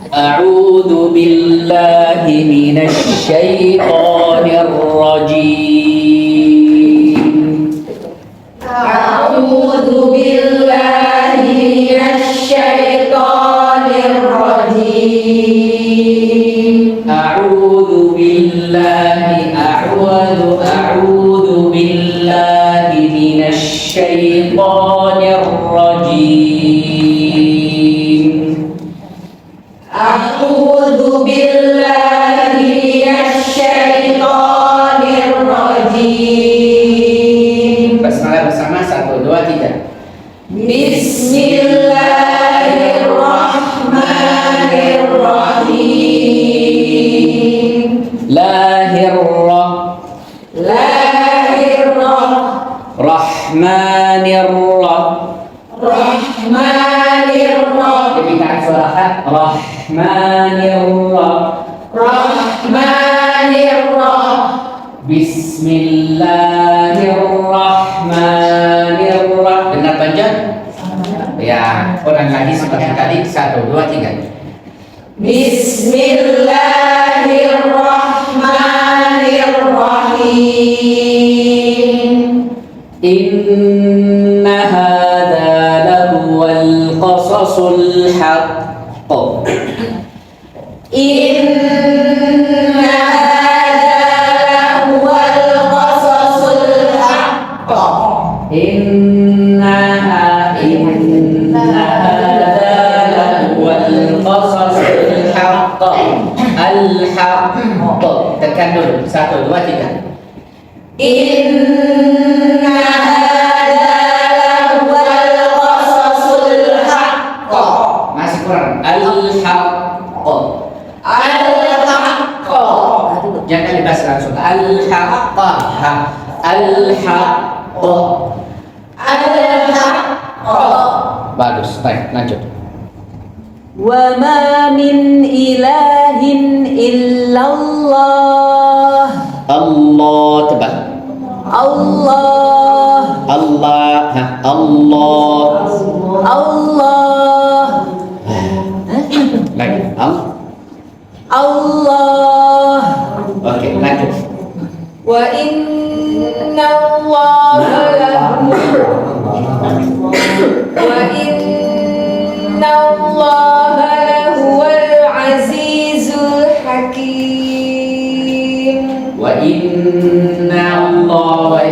A'udzu billahi minasy syaithanir rajim. A'udzu billahi minasy syaithanir rajim. A'udzu billahi minasy syaithanir rajim. A'udzu billahi minasy syaithanir rajim. Basmalah bersama 1 2 3. Bismillahirrahmanirrahim. Rahmanirrahim. Ketika suara kha Rahmanirrahim. Bismillahirrahmanirrahim. Benar panjang? Ya, ulang lagi seperti tadi. 1 2 3. Bismillahirrahmanirrahim. Inna hadza lahuwal qasasul haqq. Inna hadza lahuwal qasasul haqq. Inna hadza lahuwal qasasul haqq. Al-haqq. Tekan dulu. 1 2 3. Inna hadza lahuwal qasasul haqq. Masih kurang. Al-haqq. Al-haqq. Jangan dibahas langsung. Al-haqq. Al-haqq. Al-haqq. Bagus. Baik, lanjut. Wa ma min ilahin illallah. Allah tebal. Allah. Allah. Allah. Allah. Lagi. Allah. Oke, lanjut. Wa inna Allaha lahu wa inna Allaha lahuwal azizul hakim. Wa inna Allah.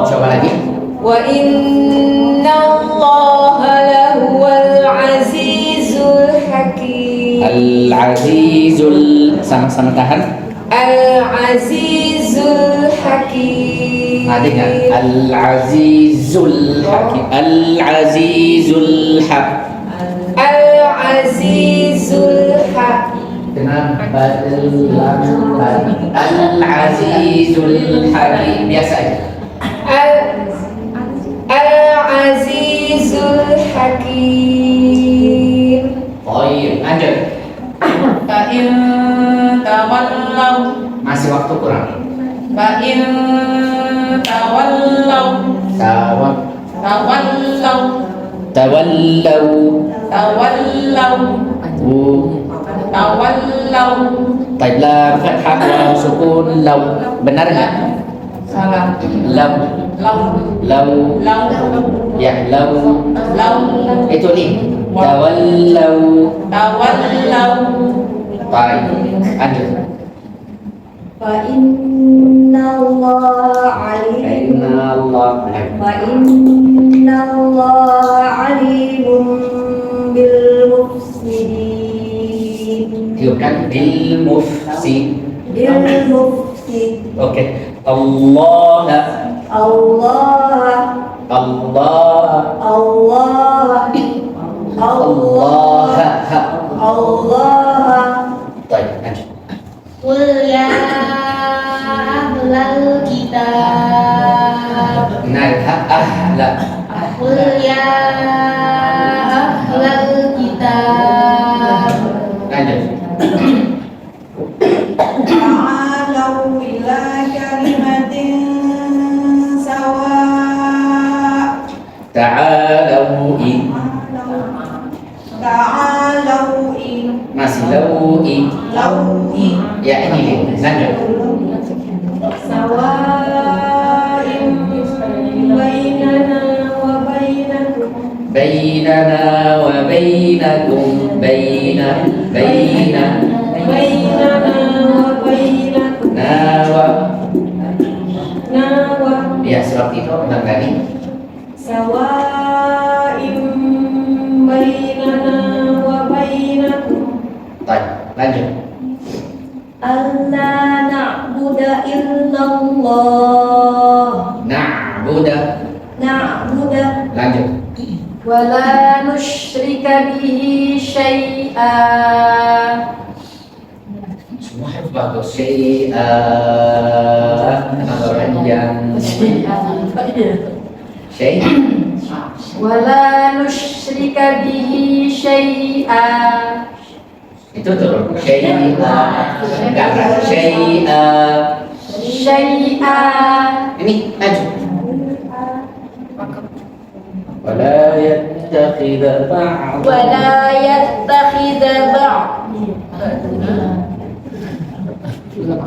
Coba lagi. Wa inna Allaha lahuwal azizul hakim. Al-azizul, sama-sama tahan. Al-azizul hakim. Dengar. Al-azizul hakim. Al-azizul hakim. Al-azizul hakim. Kenapa Al-azizul hakim biasa aja. Al-azizul hakim. Baik, lanjut. Fa'in tawallaw. Masih waktu kurang. Fa'in tawallaw. Tawallaw. Tawallau. Tawallaw. Tawallaw. Baik, lam fathah waw sukun law. Benar nggak? Salah. Law. Law. Law. Ya, law. Law. Itu nih. Tawallau. Tawallaw. Baik, lanjut. Fa inna Allah alim Inna Allah. Fa inna Allah alimun bil mufsidin Tiupkan bil mufsid. Bil mufsid Oke. Allah. Allah Allah. Allah Allah. Allah Baik, lanjut. Qul ya ahlal kitab Benar. Ahla. Qul ya ahlal kitab Lanjut. Ta'alau ila kalimatin sawa. Ta'alau ta'alau Masih lau'i. lau'i Ya ini lanjut. sawa'im bainana wa bainakum Bainana wa bainakum bainana bainana wa bainakum nawa. nawa Ya seperti itu ulang lagi. sawa'im bainana wa bainakum Baik, lanjut. alla na'budu illallah na'budu Lanjut. wala nusyrika bihi syai'a Semua bagus. Syai'a atau yang syai'. wala nusyrika bihi syai'a Itu turun. Syai'a. Enggak ada. Syai'a. syai'a Ini lanjut. ولا يتخذ بعض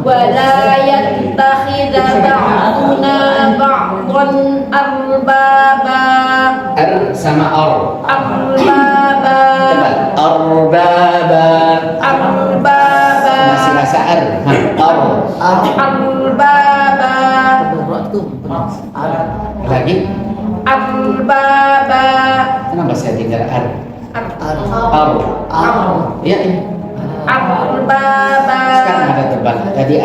wala yattakhidha ba'duna ba'dan arbaba sama arbaba tebal arbaba masih rasa arbaba lagi arbaba kenapa saya tinggal ya ini arbaba sekarang ada tebal tadi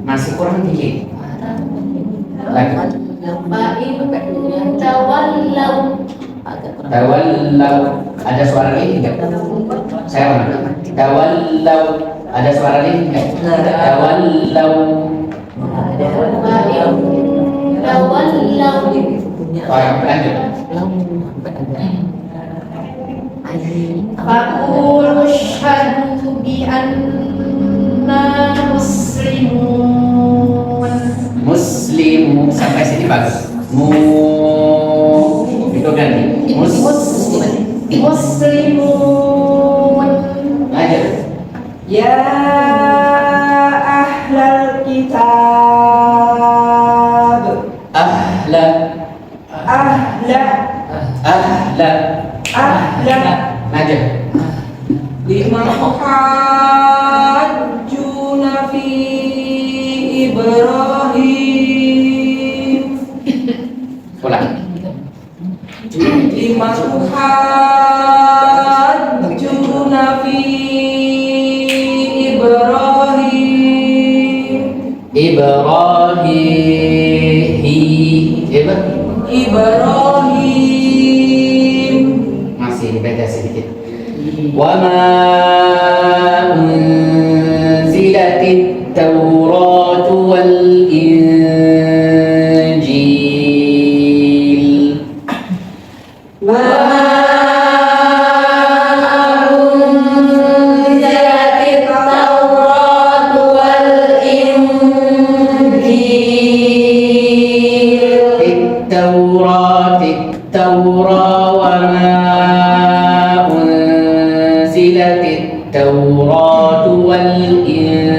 masih kurang dikit lagi tawallau ada suara ini enggak saya mana tawallau ada suara ini enggak tawallau oh yang lanjut Faqulu asyhadu bi anna muslimun sampai sini bagus itu ganti muslimun lanjut ya ahlal kitab ahla lanjut lima hajjuna fi Ibrahim ulang lima hajjuna fi Ibrahim masih beda sedikit wa ma unzilatit taurat wal injil التوراة وما أنزلت التوراة والإنجيل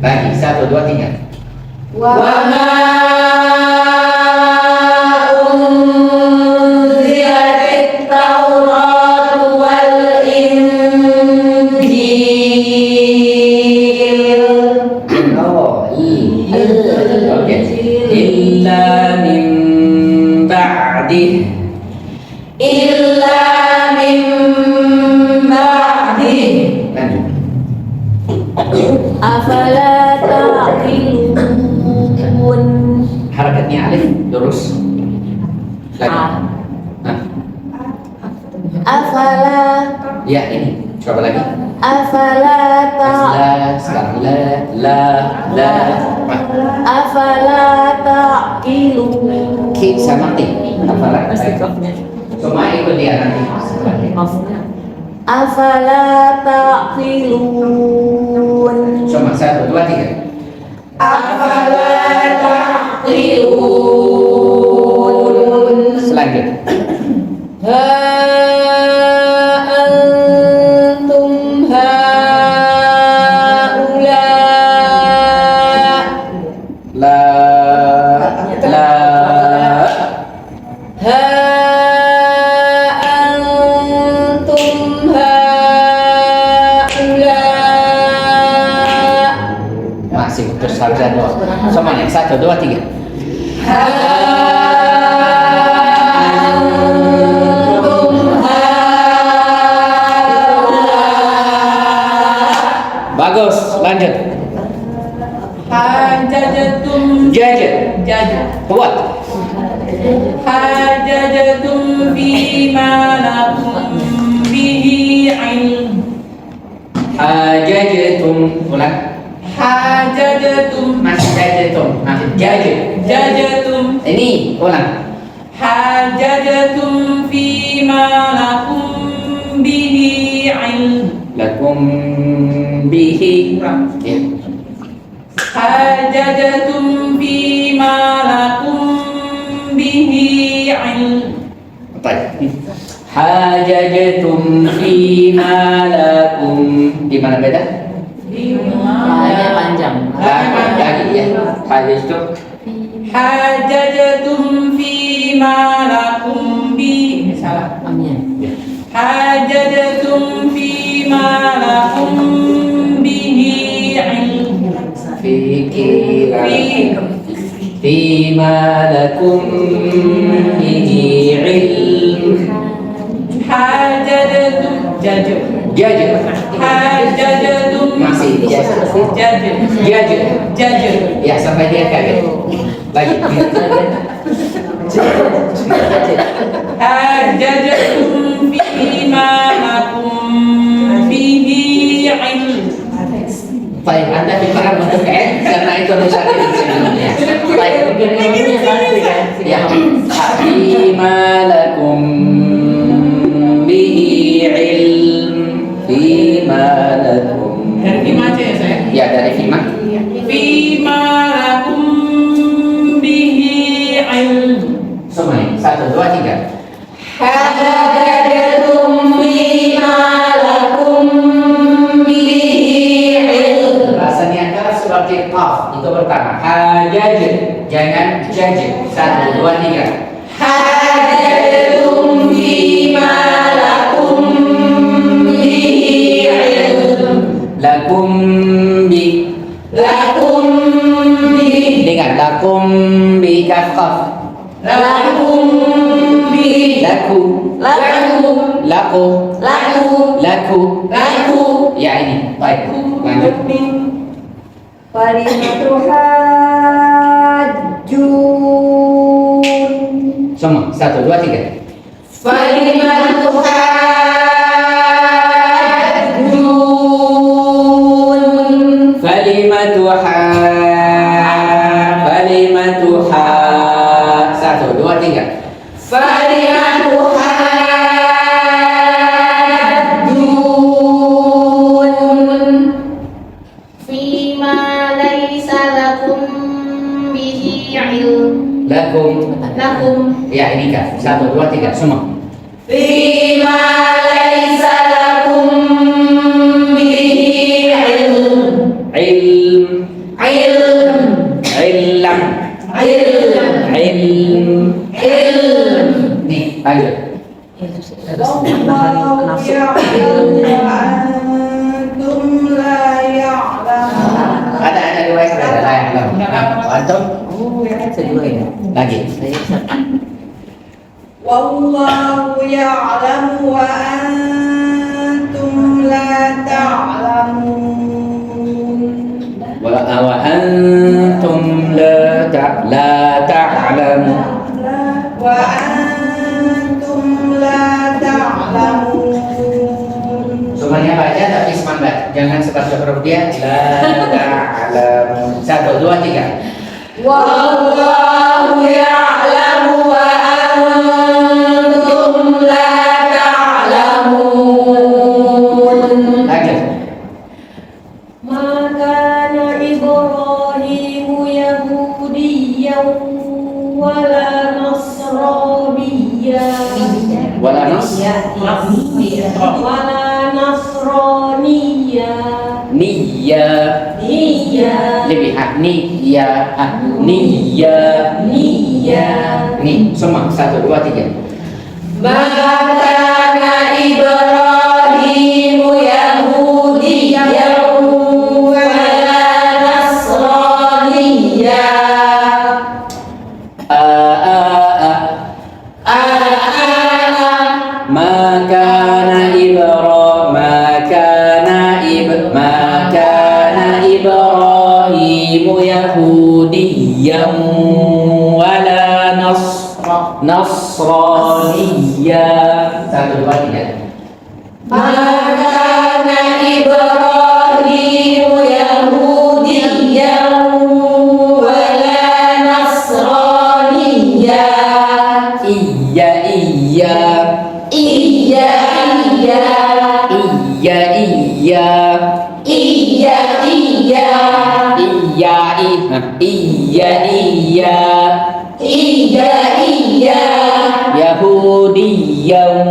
bagi 1, 2, 3 وما أنزلت التوراة والإنجيل Oke. Illa min ba'dih lanjut Afala ta'qilun harakatnya alif lurus lagi Afala ya ini Coba lagi. Afala La, sekarang la. Afala ta'qilun. Ki sama ti. Apa Cuma ikut dia nanti. Afala ta'qilun. Cuma 1, 2, 3. Afala ta'qilun. Selanjutnya. Ha antum haula. La. Ha antum haula. Masih terus harga 2. Semuanya 1, 2, 3. Bagus, lanjut. Hajajatum Jajah. Kuat. Hajajatum bima lakum bihi ilm. Hajajatum. Ulang. Hajajatum Masih jajatum. Masih jajah. jajatum Ini ulang. hajajatum bima lakum bihi ilm. Lakum bihi. Ya. Hajajatum bima lakum bihi ilm. Baik. Hajajatum fima lakum. Gimana beda? Hanya panjang. Lagi ya. Hajajatum. Hajajatum fima lakum bihi salah. Hajajatum fima lakum bihi ilm. Fikira. Fima lakum bihi ilm. Hajajatum jajah. Jajah. Hajajatum Masih jajah. jajah. Jajah. Jajah. Ya sampai dia kaget. Lagi. Hajajatum fima lakum bihi ilm. Baik, Anda bicara bentuk karena itu harus ada di sini. Baik. Ya. Fima lakum bihi ilm. Fima lakum. Dari fima aja ya saya. Ya, dari fima. Fima lakum bihi ilm. Semuanya. 1, 2, 3. Hajajatum bima lakum bihi ilm. Rasanya keras seperti qaf. Itu pertama. Hajaj. Jangan jaj. 1, 2, 3. Hajajatum bima lakum bihi ilm. Lakum bi. Lakum bihi. Dengar. Lakum bi kaf qaf. Lakum bihi. Laku. Lakum. Laku. Lakum. Laku. Lakum. Ya ini. Baik. Lanjut. Kalimatu hajjun. Semua. 1, 2, 3. Kalimatu hajjun. Kalimatu ha. Kalimatu ha. 1, 2, 3. Kalimatu hajjun. Fima laisa lakum bihi ilm. Lakum. Ya ini kan. 1, 2, 3. Semua. Fima laisa lakum bihi ilm. Ilm. Ilm. Ilm. Ilm. Ilm. Nih, lanjut. Wallahu ya'lamu wa antum la ya'lamun. Ada dua yang ada lain belum? Antum? Lagi. Wallahu ya'lamu wa antum la ta'lamun. Wa antum la ta'lamu. Wa antum la ta'lamun. Semuanya semangat. Jangan seperti huruf dia. La ta'lamun. 1, 2, 3. Wallahu ya'lamu wa antum la ta'lamun. Lanjut. Maka Ibrahimu Yahudiyyan wala Nasraniyyan Wala nas. wala Nasraniyyan Niyya. Lebih niyya. Niyya. Nih, semua 1, 2, 3. Maka Ibrahimu Yahudiyyan wala Nasraniyyan. Ma kana Ibrahimu Yahudiyyan wala Nasraniyya. 1, 2, 3. Maka Ibrahimu Yahudiyyan wala Nasraniyyan. Iya. Yahudiyyan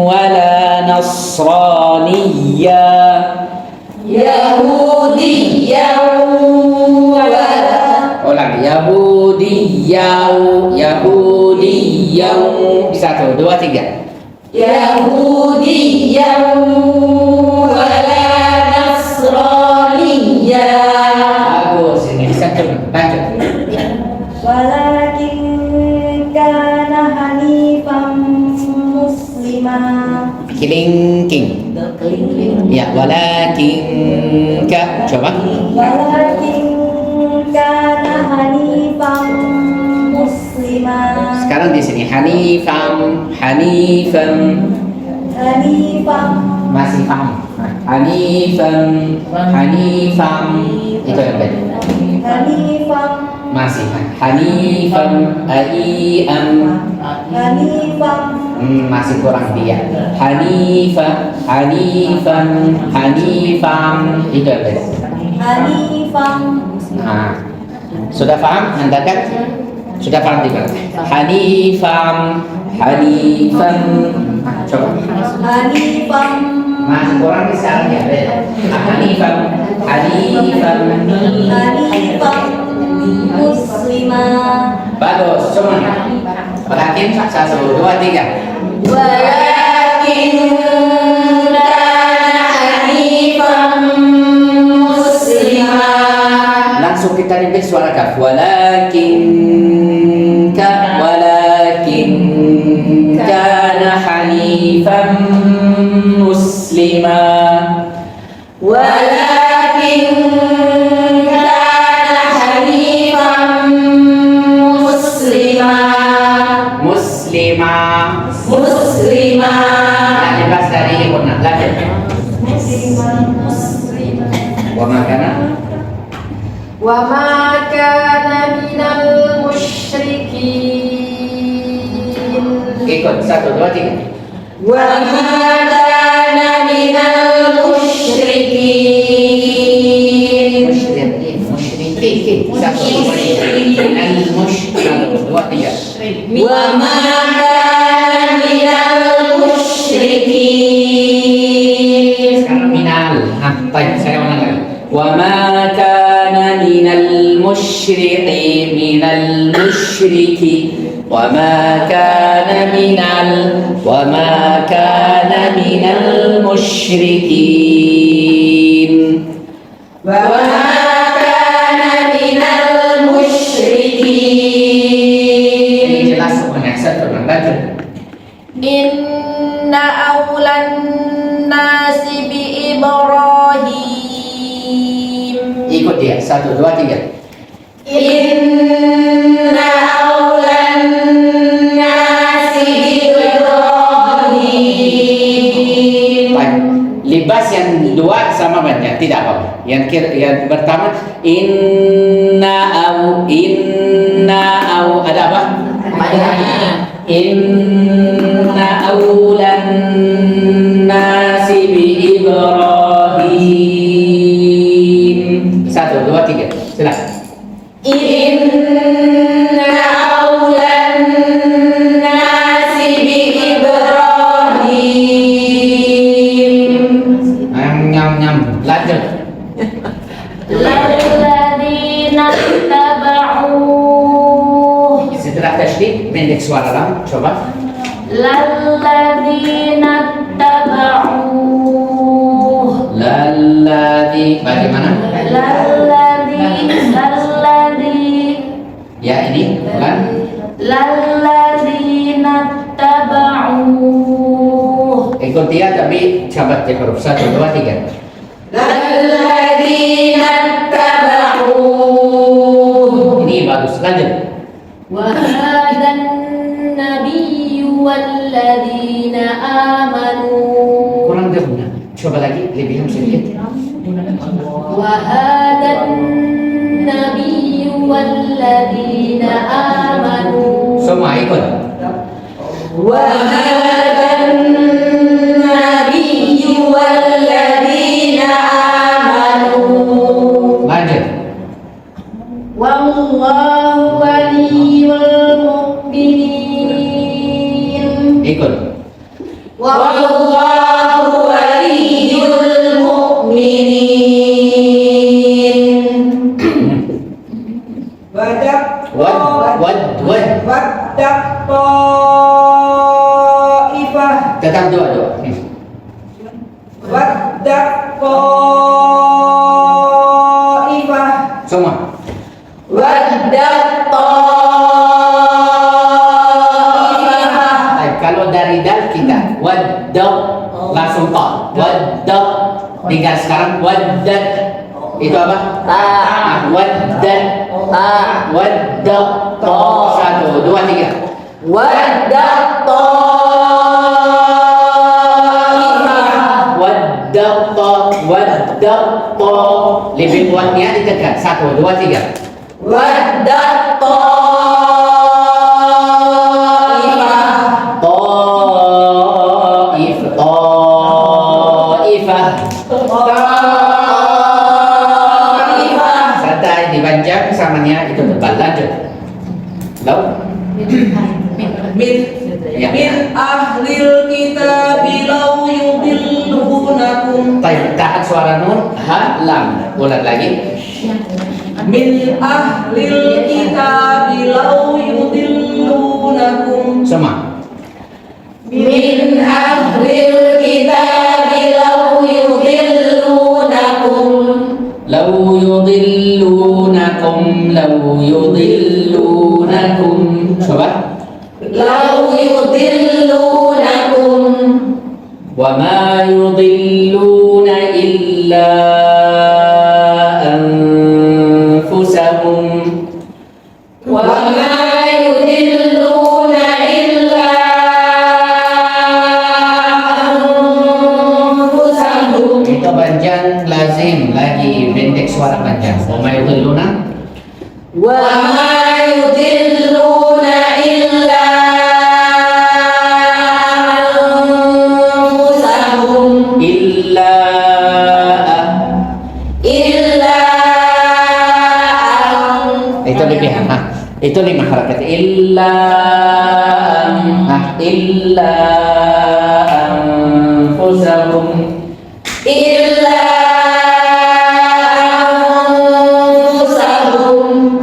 wala Nasraniyya. Ulang. Yahudiyyan. 1, 2, 3. Yahudiyyan wala Nasraniyyan. Bagus, ini bisa tuh. Lanjut. walakin kana hanifan musliman Kelingking. Ya, walakin ka. Coba. walakin kana hanifan musliman Sekarang di sini hanifan. Masih paham? Hanifan. Itu yang beda. hanifan Masih hanifan. Masih kurang dia. Hanifan. Itu yang beda. hanifan Nah, sudah paham? Anda kan? Sudah paham tidak? Hanifan. Coba. hanifan Masih kurang besar ya beda. Hanifan. musliman Bagus, semuanya. Perhatiin 1, 2, 3. Walakin kana hanifan musliman. Langsung kita ambil suara kaf. Walakin kana hanifan muslima. Walakin kana hanifan muslima. Nah, lepas dari warna. Lanjut. Wa makana. Wa ma kana minal musyrikin. Ikut 1, 2, 3. Wa ma kana minal musyrikin. Musyrikin. 1, 2, 3. Wa ma kana minal musyrikin. Sekarang minal. Baik, saya ulang lagi. Wa ma kana minal musyriki. Wa ma kana minal musyrikin. Wa ma kana minal musyrikin. Ini jelas semuanya. Satu, lanjut. Inna awlan nasi bi Ibrahim. Ikut dia. 1, 2, 3. Inna awlan nasi bi Ibrahim. Baik. Libas yang dua sama banyak, tidak apa-apa. Yang pertama inna au ada apa? Inna awlan nasi bi Ibrahim. 1, 2, 3. Silakan. Inna awlan nasi bi Ibrahim. Nyam. Lanjut. Lalladzina taba'u. Setelah tasydid pendek suara lam. Coba. Lalladzina taba'u. Lalladzi bagaimana? Lalladzi. Ya ini bukan. Lalladzina taba'u. Ikut dia tapi sahabat cek huruf 1, 2, 3. Lalladzina taba'u. Ini bagus. Lanjut. Wahadan nabiyyu walladzina amanu. Kurang dahulu. Coba lagi lebih sedikit. Wahadan nabiyyu walladzina amanu. Semua ikut. Wahadan nabiyyu walladzina amanu. Lanjut. Wallahu waliyul mu'minin. Ikut. Wallahu waliyul mu'minin. Wad. Wadak ta'ifah. Tetap dua. Wadak ta'ifah. Semua. Waddat ta'ifah. Baik, kalau dari dal kita waddaq langsung ta. Waddaq. Tinggal sekarang waddat. Itu apa? Ta. Waddat. Waddaq. Ta. 1, 2, 3. Waddat ta'ifah. Waddaq. Lebih kuatnya ditekan. 1, 2, 3. Waddat ta'ifah. Ta'ifah. Santai dipanjang samanya itu tebal. Lanjut. Lalu Min ya. ahlil kitabi law yudillunakum. Baik, tahan suara nun, ha, lam. Ulang lagi. Min ahlil kitabi law yudillunakum. Semua. Min ahlil kitabi law yudillunakum. Law yudillunakum. Coba. Law yudillunakum. Wa ma yudilluna illa anfusahum. Wa ma yudilluna illa anfusahum. Itu panjang lazim lagi pendek suara panjang. Wa ma yudilluna. Wa ma yudilluna illa anfusahum. Illa itu lebih itu 5 harakat. Illa anfusahum. Illa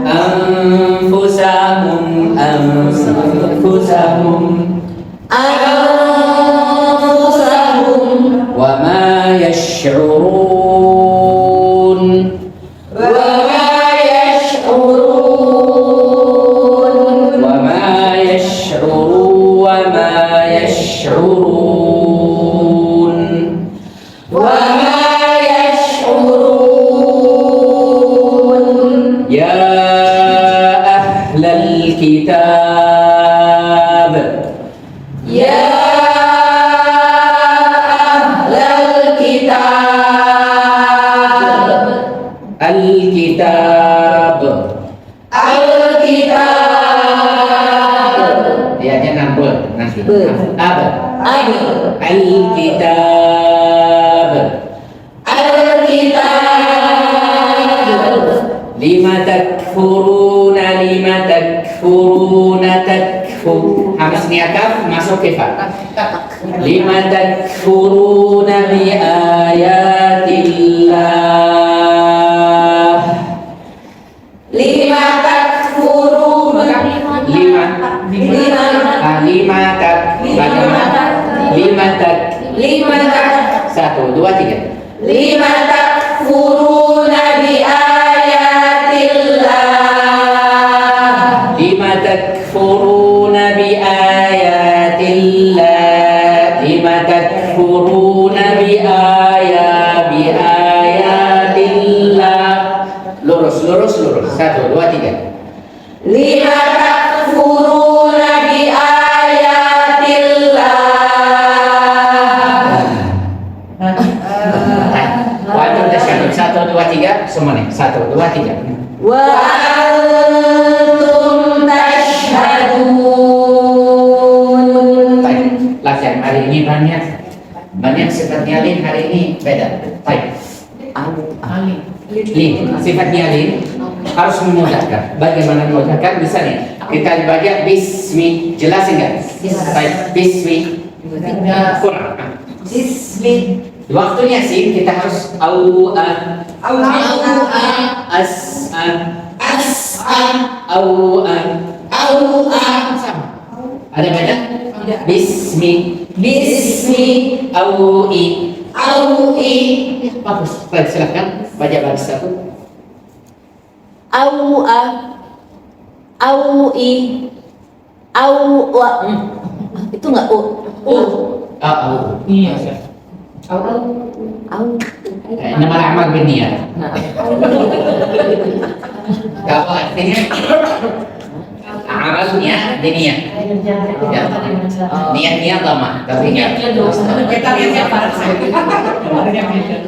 anfusahum. Anfusahum. Wa ma yash'urun. Wa ma yash'urun. Wa ma yash'urun. Wa ma yash'urun. Ya ahlal kitab. Ya ahlal kitab. Ab. Ab. Al-kitab. Al-kitab. Lima takfuruna, lima takfuruna, takfur. Hamas niakaf masuk kifat. Lima takfuruna bi ayatillah. Lima takfuruna. Lima. Lima. Lima tak. Bagaimana? Lima tak. Lima tak. 1, 2, 3. Lima takfuruna bi ayatillah. Lima takfuruna bi ayatillah. Lima takfuruna bi ayatillah. Lurus, lurus, lurus. 1, 2, 3. Lima takfuruna bi ayatillah. Wajib tasyahud. 1, 2, 3. Semua nih. 1, 2, 3. Wa antum tashhadun. Baik, latihan hari ini banyak sifatnya lin hari ini beda. Baik. Lin, sifatnya lin harus memudahkan. Bagaimana memudahkan? Bisa nih. Kita baca bismi, jelas enggak? Baik, bismi. Kurang. Bismi. Waktunya sih kita harus au a, as a, au a, sama. Ada beda? Bismi, au i. Bagus. Baik, silakan baca baris satu. Itu enggak u. Au. Nama amal biniyat. Apa artinya? Amalnya biniyat. Ya. Niatnya lama, tapi niat.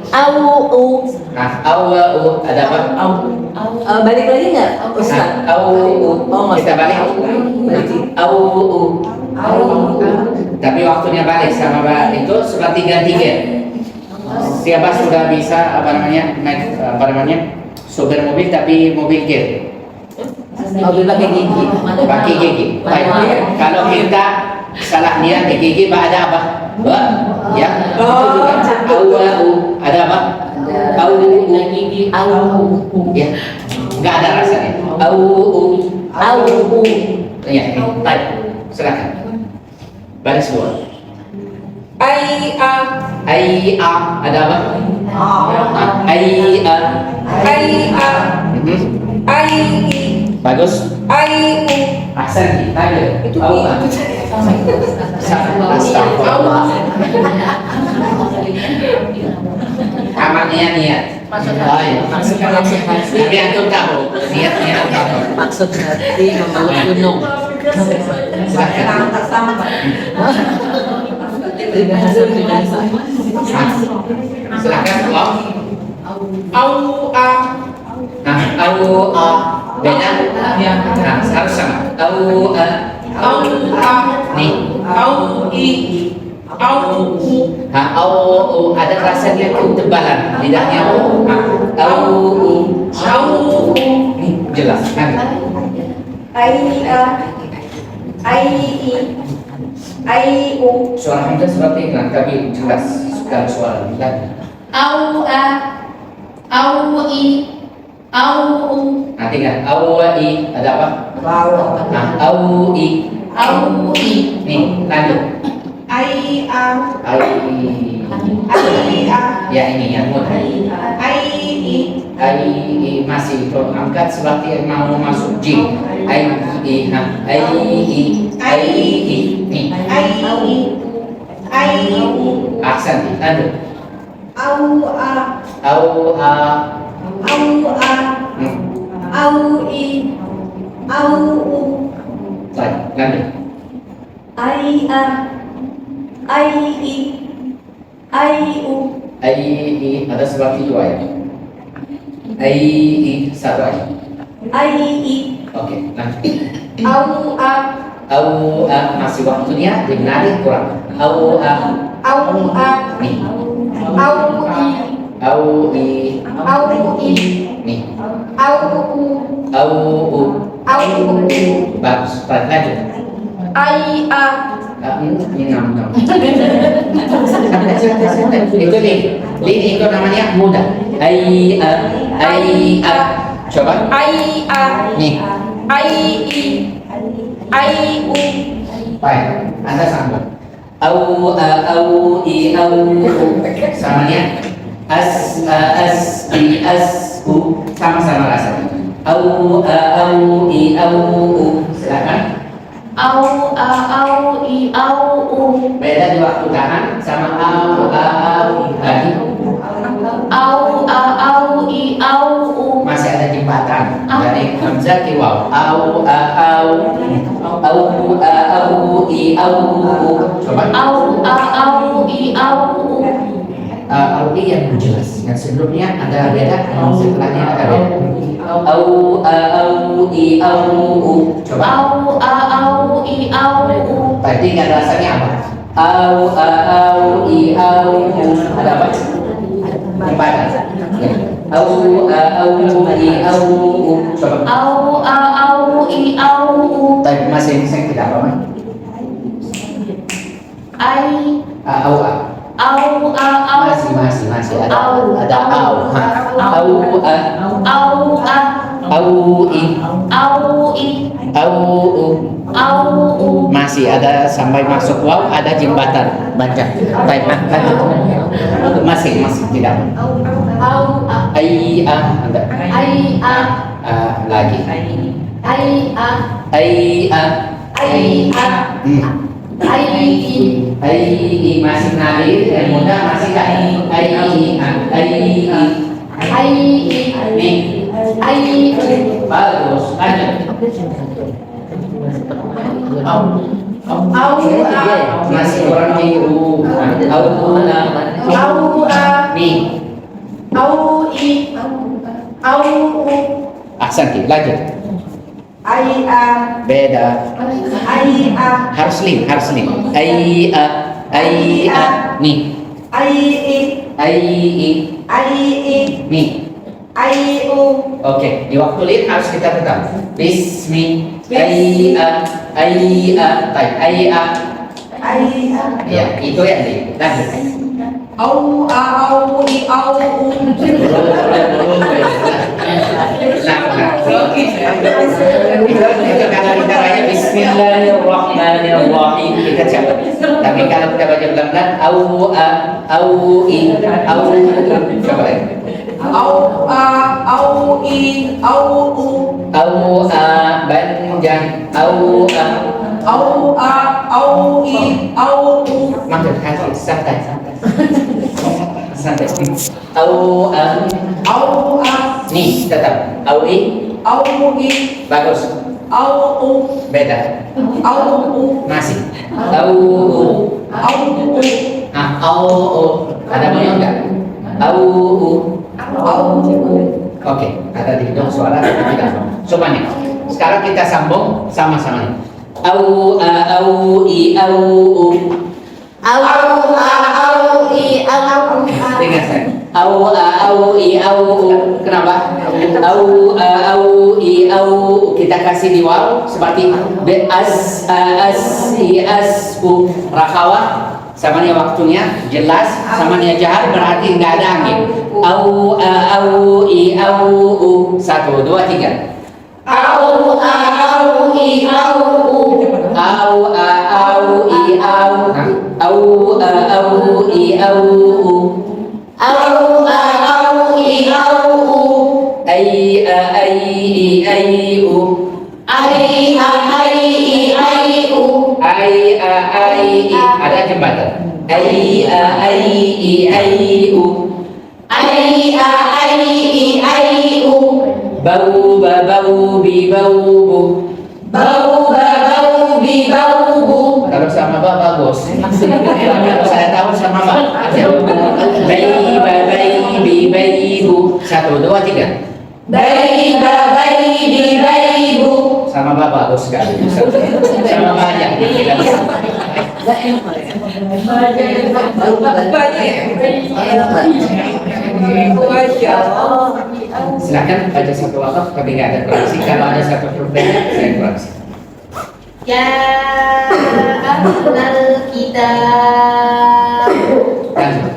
Au ada apa? Balik lagi enggak? Ustaz. Kita balik. Tapi waktunya balik sama itu seperti ganti-ganti. Siapa sudah bisa naik sopir mobil tapi mobil gear? Mobil pakai gigi. Pakai gigi. Baik. Kalau kita salah niat di gigi, ada apa? Ba, ya. Au ada apa? Au Gigi. ya. Enggak ada rasanya. Ya, baik. Silakan. Baris dua. Ai a ada apa? Ai a. Bagus. Ahsan kita itu. Astagfirullah. Amalnya niat. Tapi antum tahu niatnya apa? Maksud hati memeluk gunung. Silakan Allah. Au a beda. Nah, harus sama. Au a. Nih. Au ada rasanya ketebalan lidahnya. Au nih jelas kan? Suara hamzah seperti iklan tapi jelas sekali suara lidah. Nanti kan au i ada apa? Au i nih lanjut. Ya ini yang mudah. Ai masih angkat seperti mau masuk J. Nih. Aksen lanjut. Au a. Baik, lanjut. Ai ada seperti dua ya. Ai satu aja. Oke, lanjut. Au masih waktunya dimenarik kurang. Au Au a. nih. Au i. Au i Au i. nih. Au u. Au u. Au u. Bagus. Lanjut. Ai a. Ngam. Itu lin itu namanya mudah. Ai a. Coba. Ai a. Nih. Ai i. Ai u. Baik. Anda sambung. Au i au u. Samanya as i as u. Sama-sama rasanya. Au i au u. Silakan. Au i au u. Beda di waktu tahan sama au lagi. Au i au u. Masih ada jembatan dari hamzah ke waw. Au i au u. Coba. Au i au u. Au i yang jelas. Yang sebelumnya ada beda, yang setelahnya ada beda. Au i au u. Coba. Au i au u. Tadi nggak rasanya apa? Au i au u. Ada apa? Jembatan. Au i au u. Coba. Au i au u. Tapi masing-masing tidak apa? Ai. Au Au masih ada au. Au i au u. Masih ada sampai masuk waw, ada jembatan baca. Baik, lanjut. Masih tidak. Au a. Ai ada. Ai a. Lagi. Ai a. Ai Ai a. Ai i. Ai masih nalir, yang muda masih tak. Ai Ai i. nih. Ai u. Bagus, lanjut. Au a. Masih kurang di u. Au a. Nih. Au i. Au u. Ahsanti, lanjut. Ai a. Beda. Ai a. Harus lin. Ai a. Nih. Ai i. Ai i. Ai i. Nih. Ai u. Oke, di waktu lin harus kita tetap. Bismi. Ai a. Baik, ai a. Ai a. Ya, itu yang di. Lanjut. Au i au u. Itu kalau kita baca Bismillahirrahmanirrahim kita siapa? Tapi kalau kita baca pelan-pelan au i au coba lagi. Au i au u. Au panjang au Au i au u. maksud hati santai. Au nih tetap au i bagus. Au u. Beda Au u. masih au ada bunyi enggak? Au oke, ada di hidung suara tapi tidak. Coba nih. Sekarang kita sambung sama-sama nih. Au i au u. Au i au u. Dengar saya. Au i au u. Kenapa? Au i au u. Kita kasih di waw seperti be as i as u. Rakhawah samanya waktunya jelas, samanya jahar berarti nggak ada angin. Au i au u. 1, 2, 3. Au i au u. Au i au. Au i au u. Au i au u. Ai i u. Ai i u. Ai ada jembatan. Ai i u. Ai u. Bau bi bau bu. Bau bi bau bu. Kalau sama ba bagus. Kalau saya tahu sama ba. Bai bi bu. 1, 2, 3. Bai bi bu. sama bapak bos sekali. Sama banyak. Silakan baca satu wakaf tapi nggak ada koreksi. Kalau ada satu huruf saya koreksi. Ya ahlal kitab. Lanjut.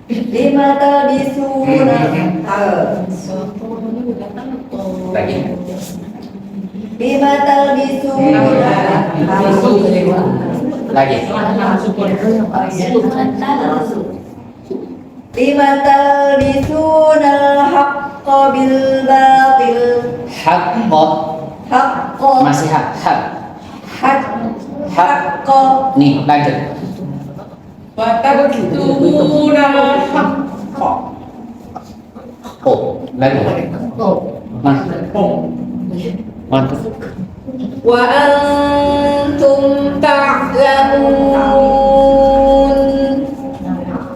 Lima talbisuna Lagi. Lima talbisuna Lagi. Lima talbisuna al-haqqa bil batil Haqqa. Haqqa Masih hak. Haqqa Nih, lanjut. وتكتمون الحق Oh, lagi. Mantap. Wa antum ta'lamun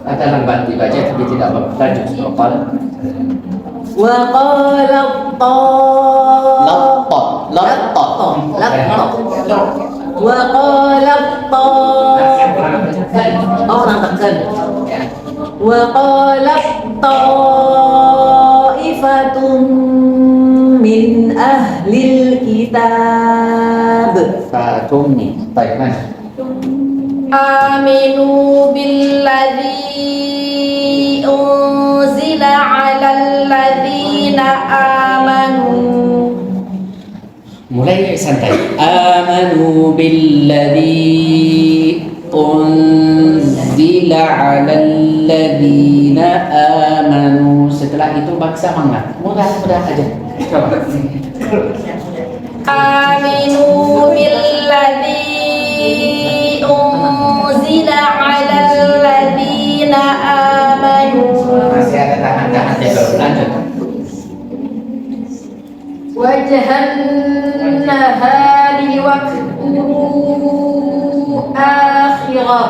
Ada lambat dibaca tapi tidak lanjut. Lokal. Wa qala Laptop. Wa qala orang tekan. Wa qala ta'ifatun min ahlil kitab. Fatum nih. Baik, lanjut. Aminu billadzi unzila 'alal ladzina amanu. Mulai santai. Amanu billadzi unzila 'alal ladzina amanu. Setelah itu baksa semangat. Mudah aja. Coba. Aminu billadzi unzila 'alal ladzina amanu. Masih ada tahan-tahan deh. Lanjut. Wajhan nahari waktu akhirah.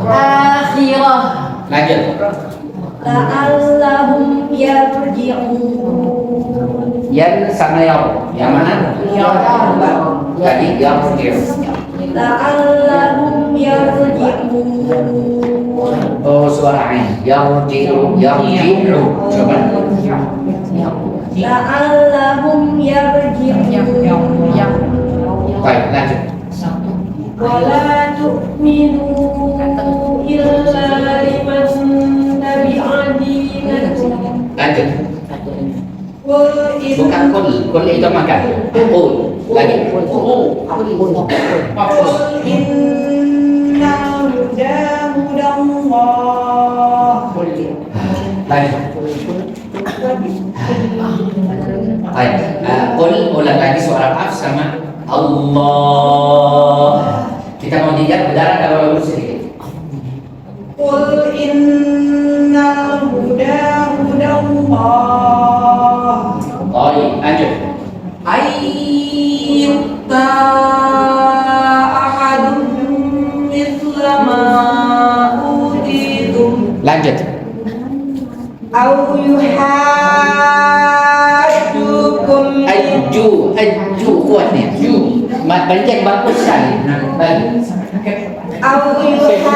Akhirah. Lanjut. La'allahum yarji'un Yan sama yang mana? Tadi yang La'allahum yarji'un Oh, suara ain. Yarji'u. Coba. La'allahum yarji'un Baik, lanjut. Wala tu'minu illa liman tabi'a dinakum Lanjut. Qul in Bukan kul itu makan. Kul lagi. Qul innal huda hudallah Lanjut. Baik. Kul ulang lagi suara af sama Allah. Kita mau dijak berdarah kalau lurus sedikit. Qul innal huda hudallah Baik, lanjut. ayyuta ahadun mithla ma utitum Lanjut. aw yuhajjukum Aju kuat nih. Banyak bagus sekali. Baik. aw yuhajjukum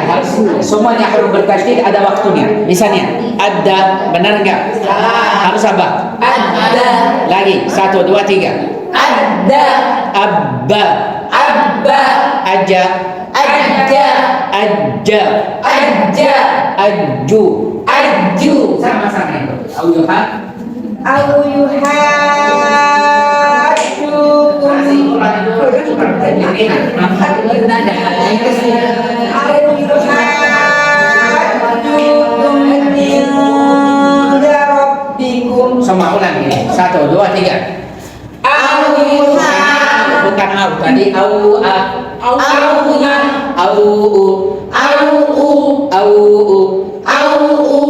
harus semuanya harus bertasydid, ada waktunya. Misalnya ada, benar enggak? Harus apa? Ada. Lagi 1, 2, 3. Ada. Abba. Abba. Aja. Aja. Aja. Aja. Aju. Aju. Sama-sama itu. Auyuhan. aw yuhajjukum Masih kurang itu. aw yuhajjukum inda rabbikum Semua ulang ini. 1, 2, 3. Bukan au tadi au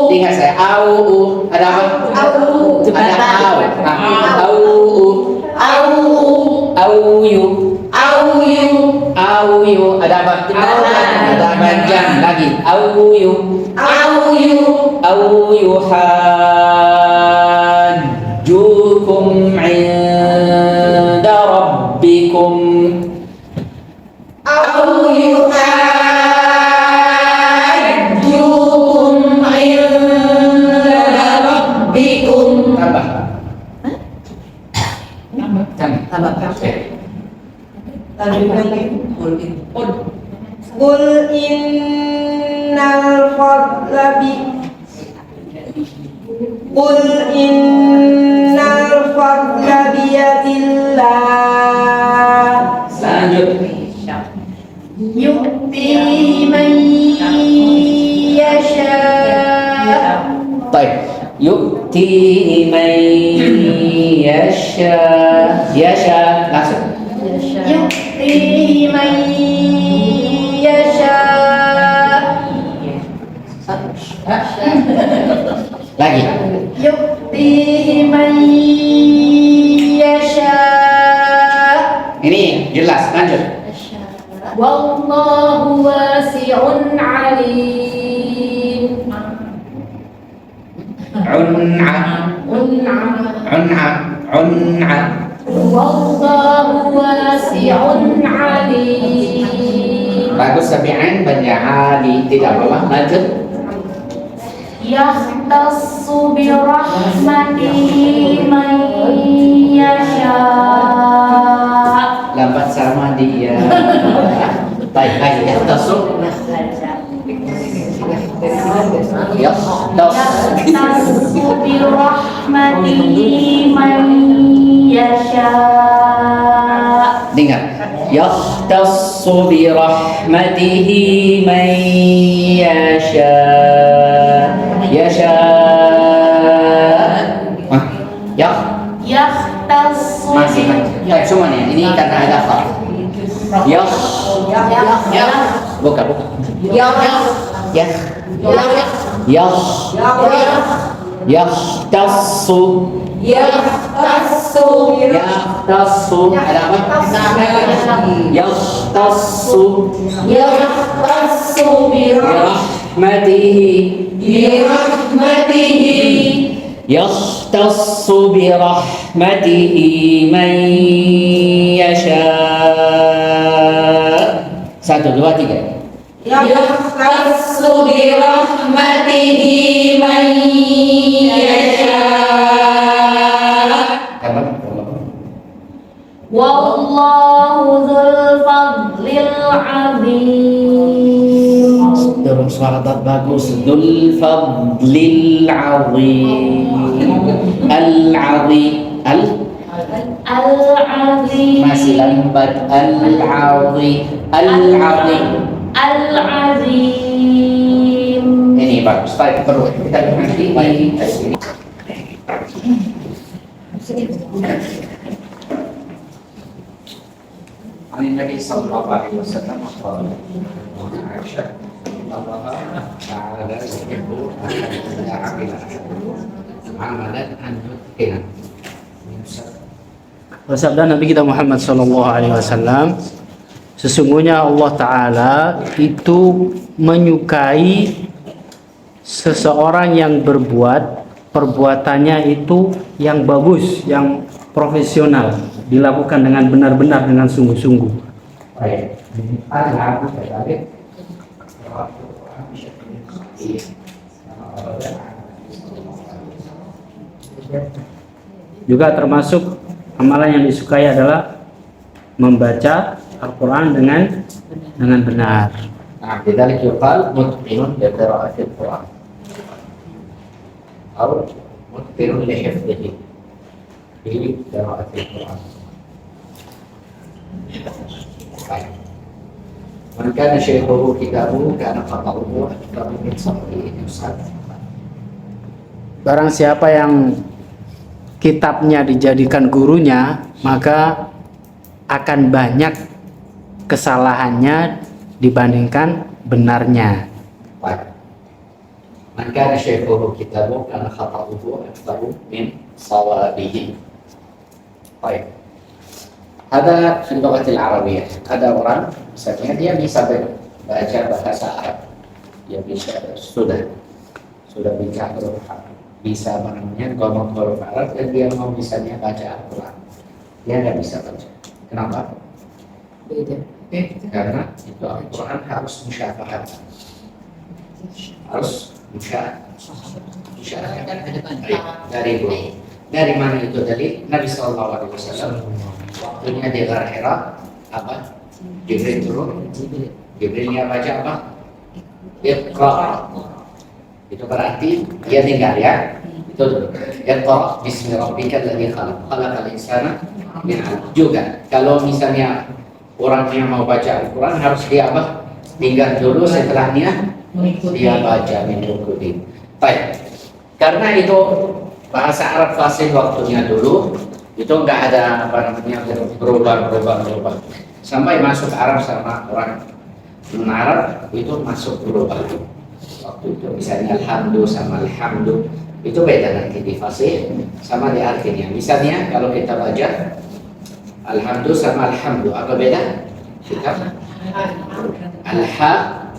ingat saya au ada apa? Ada au yu Au yu ada apa? Ada apa jam lagi. Au yuhajjukum 'inda rabbikum. Tambah. Qul innal fadla bi Qul innal fadla biyadillah. Lanjut. yu'tihi man yasha Baik. Yu'tihi man yasha langsung. yu'tihi man yasha Lagi. yu'tihi man yasha Ini jelas, lanjut. wallahu wasi'un alim Un'a. wallahu wasi'un alim Bagus tapi ain banyak ali tidak apa-apa. Lanjut. yahtassu bi rahmatihi man yasha Lambat sama dia. Baik, lagi yahtasu. yahtassu bi rahmatihi man yasha Dengar. Yahtassu bi rahmatihi man yasha. yahtassu Masih. Baik, semuanya. Ini karena ada fa. Buka. Yahtassu. Yahtassu. Ada apa? Yahtassu bi rahmatihi. يختص برحمته من يشاء. 1, 2, 3. يختص برحمته من يشاء wallahu dzul fadlil azim Dorong suara tak bagus. Dzul fadlil azim. Al-azim. al-azim Masih lambat. Al-azim. al-azim Ini bagus. Baik, perlu kita nanti lagi tes ini. عن النبي صلى الله عليه وسلم قال عائشة الله تعالى يحب أن يعمل عملا أن يتقنه. Bersabda Nabi kita Muhammad Sallallahu Alaihi Wasallam, sesungguhnya Allah Ta'ala itu menyukai seseorang yang berbuat perbuatannya itu yang bagus, yang profesional, dilakukan dengan benar-benar, dengan sungguh-sungguh. Baik. Ada aku tadi. Juga termasuk amalan yang disukai adalah membaca Al-Quran dengan benar. Nah, لذلك يقال متقن لقراءة القرآن أو متقن لحفظه في قراءة القرآن. طيب. من كان شيخه كتابه كان خطأه أكثر من صحيح يسعد. Barang siapa yang kitabnya dijadikan gurunya, maka akan banyak kesalahannya dibandingkan benarnya. طيب. من كان شيخه كتابه كان خطأه أكثر من صوابه. طيب. Ada fi lughatil Arabiyyah. Ada orang misalnya dia bisa baca bahasa Arab. Dia bisa sudah bisa huruf Arab. Bisa ngomong huruf Arab dan dia mau misalnya baca Al-Quran. Dia nggak bisa baca. Kenapa? Karena itu Al-Quran harus musyafahat. Harus musyafahat. Dari mana itu dalil? Nabi SAW waktunya di Ghar Hira apa? Jibril turun. Jibrilnya baca apa? Iqra. Itu berarti dia tinggal ya. Itu Iqra bismi rabbikal ladzi khalaq. Khalaqal insana min 'alaq. Juga kalau misalnya orangnya mau baca Al-Quran harus dia apa? Tinggal dulu setelahnya dia baca mengikuti. Baik. Karena itu bahasa Arab fasih waktunya dulu itu enggak ada apa namanya berubah. Sampai masuk Arab sama orang Arab itu masuk berubah. Waktu itu misalnya alhamdu sama alhamdu itu beda nanti di fasih sama di artinya. Misalnya kalau kita baca alhamdu sama alhamdu apa beda? Kita alhamdu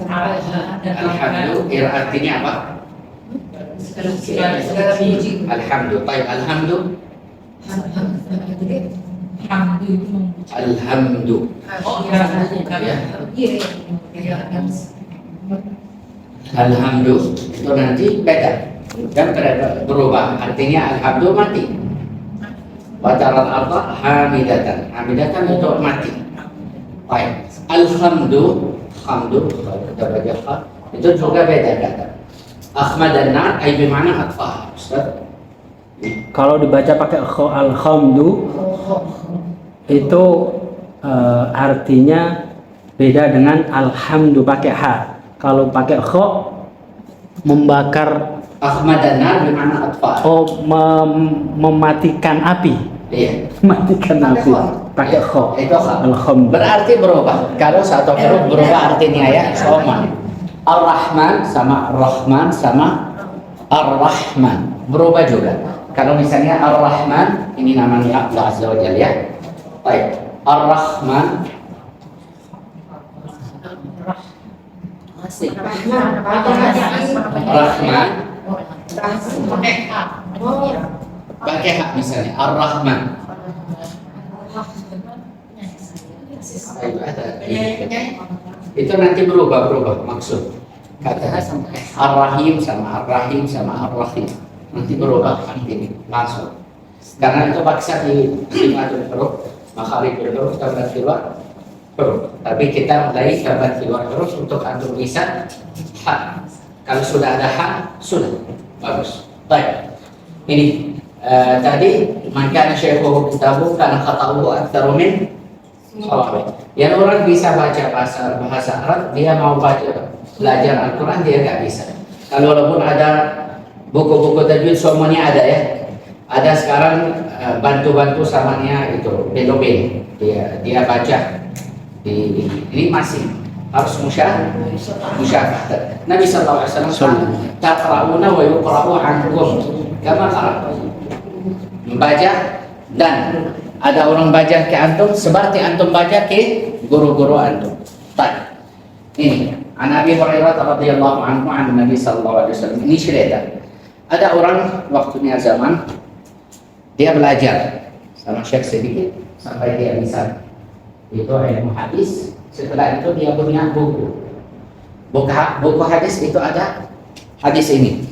artinya apa? Alhamdu. Baik, alhamdu. Alhamdu. Alhamdu itu nanti beda dan berubah. Artinya alhamdu mati. Wataral arda hamidatan. Hamidatan itu mati. Baik. Alhamdu, hamdu kita baca itu juga beda kata. Ahmadanna ay bimana atfah. Ustaz. Kalau dibaca pakai alhamdu itu artinya beda dengan alhamdu pakai ha. Kalau pakai kho membakar Ahmadanna bimana atfah. Mematikan api. Iya. Mematikan api. Pakai kho. Itu kho. Alhamdu. Berarti berubah. Kalau satu huruf berubah artinya ya sama. Ar-Rahman sama Ar-Rahman sama Ar-Rahman berubah juga. Kalau misalnya Ar-Rahman ini namanya Allah Azza wa Jalla ya. Baik. Ar-Rahman Rahman pakai hak misalnya Ar-Rahman. Itu nanti berubah maksud. Kata Ar-Rahim sama Ar-Rahim sama Ar-Rahim nanti berubah artinya maksud. Karena itu paksa di lima huruf, makharij huruf kabar keluar huruf. Tapi kita mulai kabar keluar huruf untuk antum bisa hak. Kalau sudah ada hak sudah bagus. Baik. Ini tadi maka syekhu kitabu karena khata'uhu aktsaru min sawabi. Yang orang bisa baca bahasa Arab, dia mau belajar Al-Quran dia nggak bisa. Kalau walaupun ada buku-buku tajwid semuanya ada ya. Ada sekarang bantu-bantu samanya itu belobel. Dia baca ini masih harus musyafahat. Nabi sallallahu alaihi wasallam taqra'una wa yuqra'u ankum kama qara'tum. Membaca dan ada orang baca ke antum seperti antum baca ke guru-guru antum. Baik. Ini An Abi Hurairah radhiyallahu anhu an Nabi sallallahu alaihi wasallam. Ini cerita. Ada orang waktunya zaman dia belajar sama Syekh sedikit sampai dia bisa itu ilmu hadis. Setelah itu dia punya buku hadis itu ada hadis ini.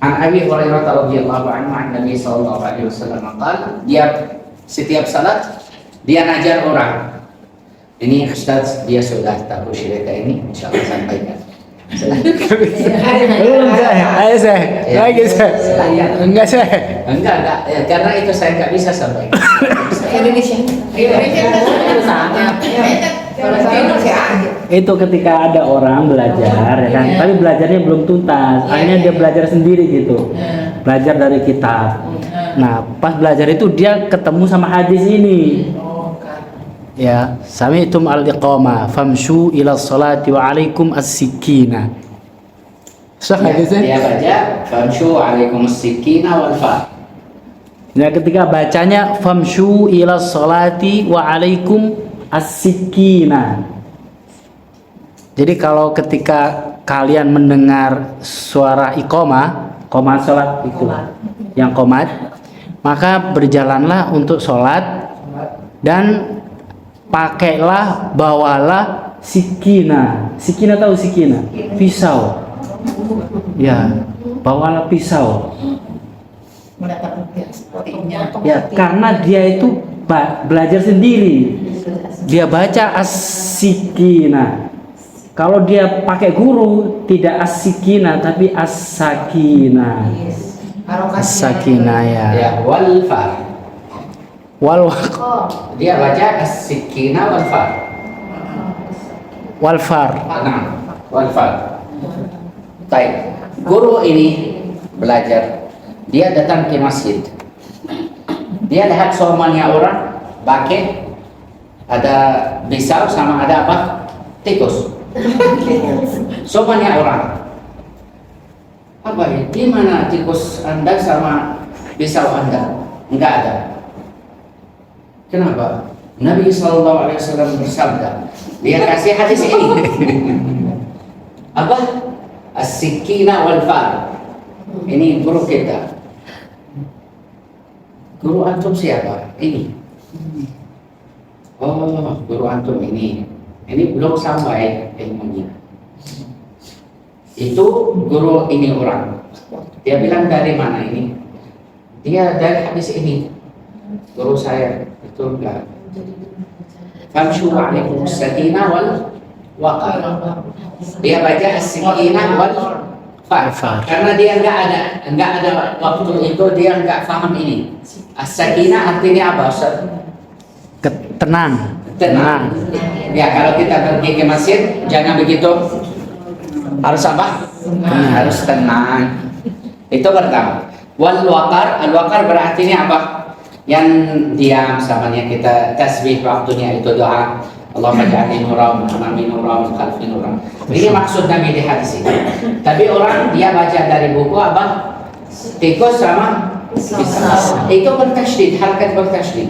An Abi Hurairah radhiyallahu anhu an Nabi sallallahu alaihi wasallam qala, dia setiap salat dia ngajar orang. Ini Ustaz dia sudah tahu cerita ini, insyaallah sampaikan. Ayo saya, lagi saya. Enggak saya. Enggak, karena itu saya nggak bisa sampaikan. Itu ketika ada orang belajar ya kan, tapi belajarnya belum tuntas. Akhirnya dia belajar sendiri gitu. Belajar dari kitab. Nah, pas belajar itu dia ketemu sama hadis ini. Ya, sami'tum al-iqamah famshu ila sholati wa alaikum as-sikina. Sah hadisnya? Dia baca famshu alaikum as-sikina wal fa. Nah, ketika bacanya famshu ila sholati wa alaikum as-sikina. Jadi kalau ketika kalian mendengar suara iqamah, qomat sholat itu, yang qomat, maka berjalanlah untuk sholat dan pakailah, bawalah sikina. Sikina tahu sikina? Pisau. Ya, bawalah pisau. Ya, karena dia itu belajar sendiri. Dia baca as-sikina. Kalau dia pakai guru tidak as-sikina tapi as-sakina. As-sakina ya. Ya, wal fa. Wal Dia baca as-sikina wal fa. wal far. Nah, wal fa. Baik. Guru ini belajar. Dia datang ke masjid. Dia lihat semuanya orang pakai ada pisau sama ada apa? Tikus. Semuanya orang. Apa ini? Di mana tikus Anda sama pisau Anda? Enggak ada. Kenapa? Nabi SAW bersabda. Dia kasih hadis ini. Apa? As-sikina wal far. Ini guru kita. Guru antum siapa? Ini. Oh, guru antum ini. Ini belum sampai ilmunya. Itu guru ini orang. Dia bilang dari mana ini? Dia dari hadis ini. Guru saya itu enggak. Famshu alaikum sakinah wal waqar. Dia baca as-sakinah wal far. Karena dia enggak ada waktu itu dia enggak paham ini. As-sakinah artinya apa, Ustaz? Tenang. Tenang. Ya, kalau kita pergi ke masjid jangan begitu. Harus apa? Harus tenang. Itu pertama. Wal waqar, al waqar berarti apa? Yang diam samanya kita tasbih waktunya itu doa. Allahumma ja'alni nuran, amami nuran, khalfi nuran. Ini maksud Nabi di hadis ini. Tapi orang dia baca dari buku apa? Tikus sama pisau. Itu bertasydid, harakat bertasydid.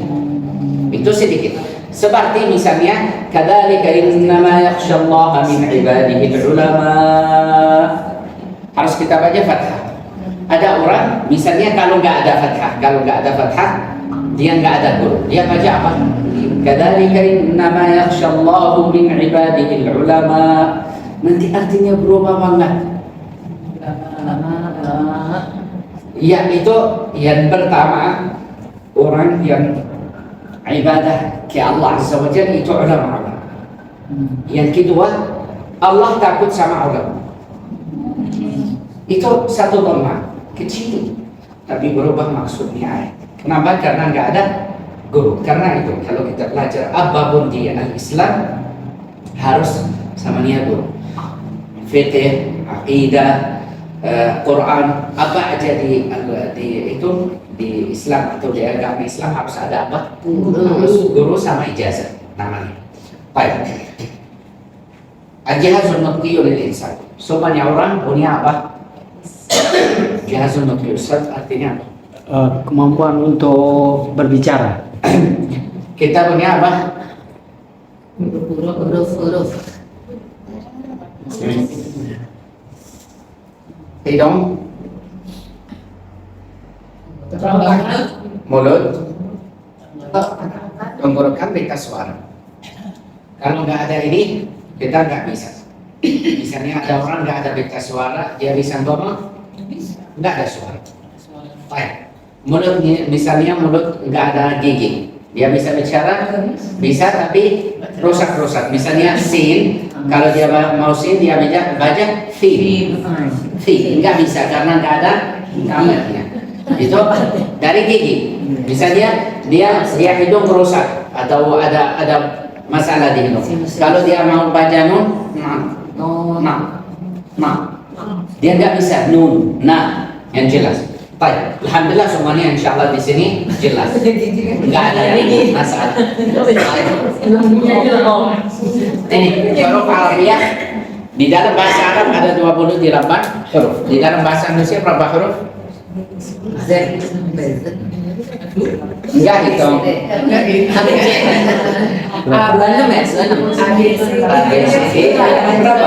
Itu sedikit. Seperti misalnya kadzalika innama yakhsyallaha min ibadihi ulama. Harus kita baca fathah. Ada orang misalnya kalau nggak ada fathah, dia nggak ada guru. Dia baca apa? Kadzalika innama yakhshallahu min ibadihi ulama. Nanti artinya berubah banget. Ya, itu yang pertama, orang yang ibadah ke Allah Azza wa Jalla itu ulama. Yang kedua, Allah takut sama ulama. Itu satu dhamma kecil, tapi berubah maksudnya. Kenapa? Karena nggak ada guru. Karena itu kalau kita belajar apapun di al-Islam harus sama dia guru. Fiqh, aqidah, Quran, apa aja di Islam atau di agama Islam harus ada apa? Harus guru sama ijazah namanya. Baik. Al-jihazun nutqi lil insan. Semuanya orang punya apa? Jihazun nutqi artinya apa? Kemampuan untuk berbicara. Kita punya apa? Huruf. Hidung, mulut, tenggorokan, pita suara. Kalau nggak ada ini, kita nggak bisa. Misalnya ada orang nggak ada pita suara, dia bisa ngomong, nggak ada suara. Baik. Mulut, misalnya mulut nggak ada gigi, dia bisa bicara, bisa tapi rusak-rusak. Misalnya sin, kalau dia mau sin dia baca fin, nggak bisa karena nggak ada kamarnya. Itu dari gigi. Misalnya dia hidung rusak atau ada masalah di hidung. Kalau dia mau baca nun, dia nggak bisa nun, yang jelas. Baik, alhamdulillah semuanya insyaallah di sini jelas. Enggak ada yang masalah. Ini huruf Arabiyah di dalam bahasa Arab ada 28 huruf. Di dalam bahasa Indonesia berapa huruf? Z. Enggak hitung. Bulan 6 ya? 96. ABC. Berapa?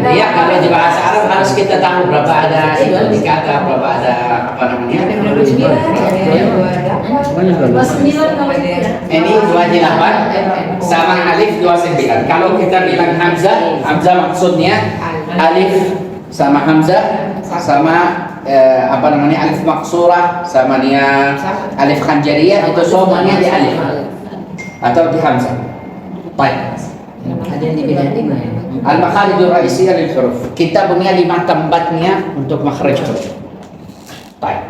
Iya, kalau di bahasa Arab harus kita tahu berapa ada itu kata, berapa ada apa namanya? Ini 28 sama alif 29. Kalau kita bilang hamzah, hamzah maksudnya alif sama hamzah sama apa namanya alif maksurah sama nia alif khanjariyah itu semuanya di alif atau di hamzah. Baik. Ada yang dibedain ya? Al-makharijur raisiyah lil huruf. Kita punya 5 tempatnya untuk makhraj huruf. Baik.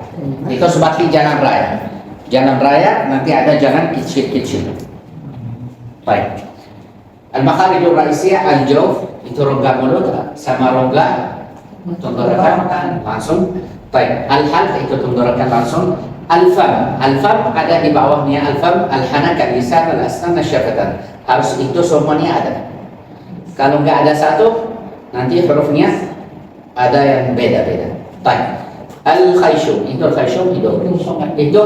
Itu seperti jalan raya. Jalan raya nanti ada jalan kecil-kecil. Baik. Al-makharijur raisiyah al-jawf itu rongga mulut sama rongga tenggorokan langsung. Baik. Al-halq itu tenggorokan langsung. Al-fam. Al-fam ada di bawahnya al-fam, al-hanak, al-lisan, al-asnan, al-syafatan. Harus itu semuanya ada. Kalau nggak ada satu, nanti hurufnya ada yang beda-beda. Baik. Al-khayshum itu al-khayshum itu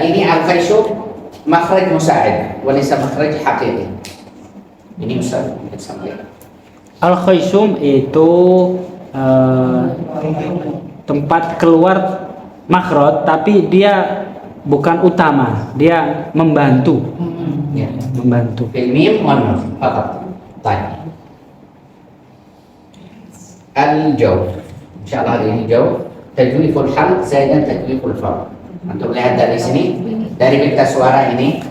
ini al-khayshum makhraj musa'id, walaysa makhraj haqiqi. Ini musa'id sampai. Al-khayshum itu tempat keluar makhraj, tapi dia bukan utama, dia membantu. Ya. Membantu. Fil mim wa nun faqat. Baik. Al-jawf. Insyaallah ini jawf. Tajwiful halq zaidan tajwiful fam. Untuk lihat dari sini, dari pita suara ini.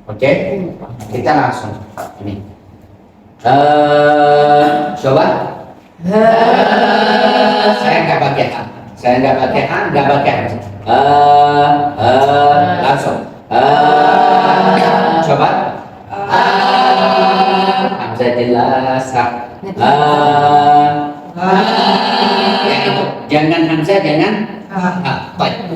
Oke. Kita langsung ini. Coba. Saya nggak pakai han. Saya nggak pakai han, nggak pakai han. Langsung. Coba. Hamzah jelas. Ya itu. Jangan hamzah, jangan. Baik.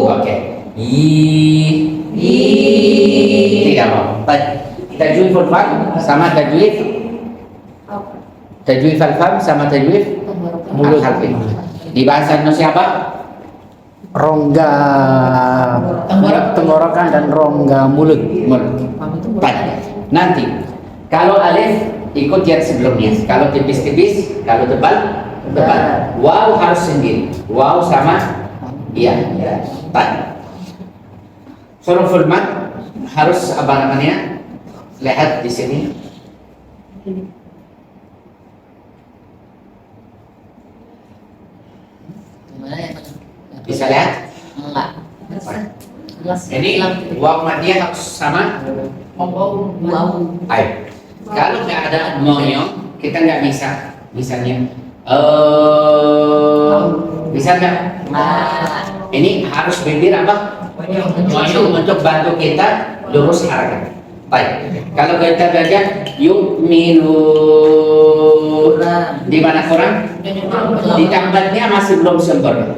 Oke. Tidak mau. Baik. Tajwid fam sama tajwid al-fam sama tajwid Mulut. al-halqi. Di bahasa Indonesia apa? Rongga tenggorokan dan rongga mulut. Baik. Nanti kalau alif ikut yang sebelumnya. Kalau tipis-tipis, kalau tebal, tebal. Waw harus sendiri. Waw sama iya. Baik. Huruful mad harus apa namanya? Lihat di sini. Bisa lihat? Enggak. Ini waw madnya harus sama. Wow. Ayo. Kalau nggak ada moyong, kita nggak bisa. Misalnya, bisa nggak? Ini harus bibir apa? Moyong untuk bantu kita lurus harakat. Baik. Kalau kita belajar yu'minu, di mana kurang? Di tambatnya masih belum sempurna.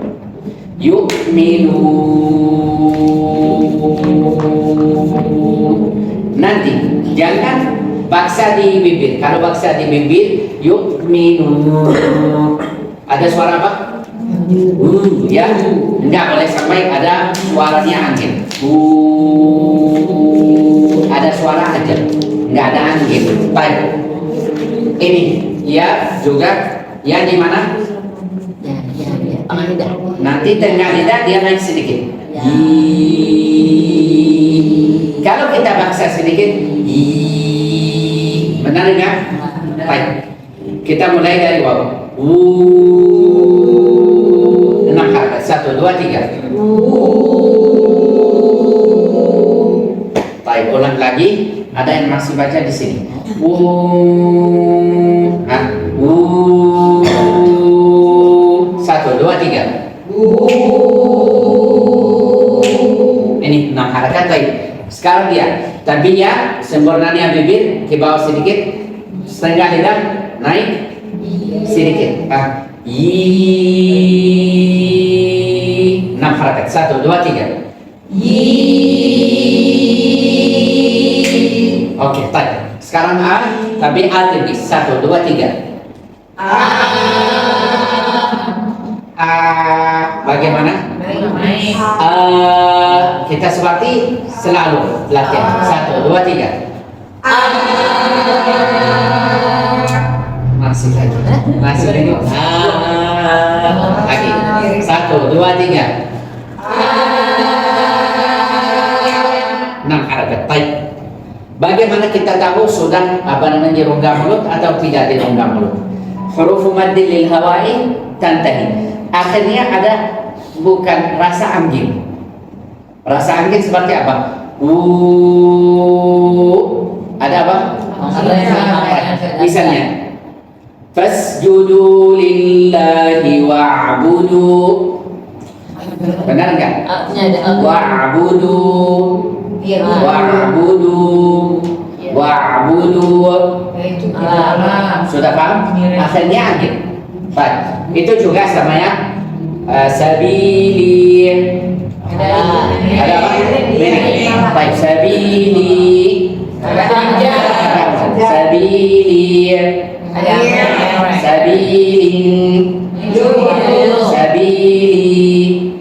Yu'minu. Nanti jangan baksa di bibir. Kalau baksa di bibir, yu'minu. Ada suara apa? Ya, enggak boleh sampai ada suaranya angin. Ada suara aja, enggak ada angin. Baik. Ini ya juga ya di mana? Ya. Tengah lidah. Nanti tengah lidah dia naik sedikit. Ya. Kalau kita baksa sedikit, benar enggak? Baik. Kita mulai dari waw. 6 harakat. 1, 2, 3. Baik, ulang lagi. Ada yang masih baca di sini. Nah, 1, 2, 3. Ini 6 harakat. Baik. Sekarang dia tabinya sempurnanya bibir ke bawah sedikit, setengah lidah naik sedikit. 6 harakat. 1, 2, 3. Oke, baik. Sekarang A, tapi A tipis. 1, 2, 3. A, bagaimana? Kita seperti selalu latihan. 1, 2, 3. Masih lagi. Masih lagi. Lagi. 1, 2, 3. 6 harakat. Baik. Bagaimana kita tahu sudah di rongga mulut atau tidak di rongga mulut? Huruf maddil lil hawai tantahi. Akhirnya ada bukan rasa anggin. Rasa anggin seperti apa? Ada apa? Misalnya, fasjudu lillahi wa'budu. Benar enggak? Wa'budu. Wa'budu. Sudah paham? Akhirnya angin. Baik. Itu juga sama ya. Sabili. Ada apa? Ini. Baik. Sabili. Sabili. Sabilin. Sabili.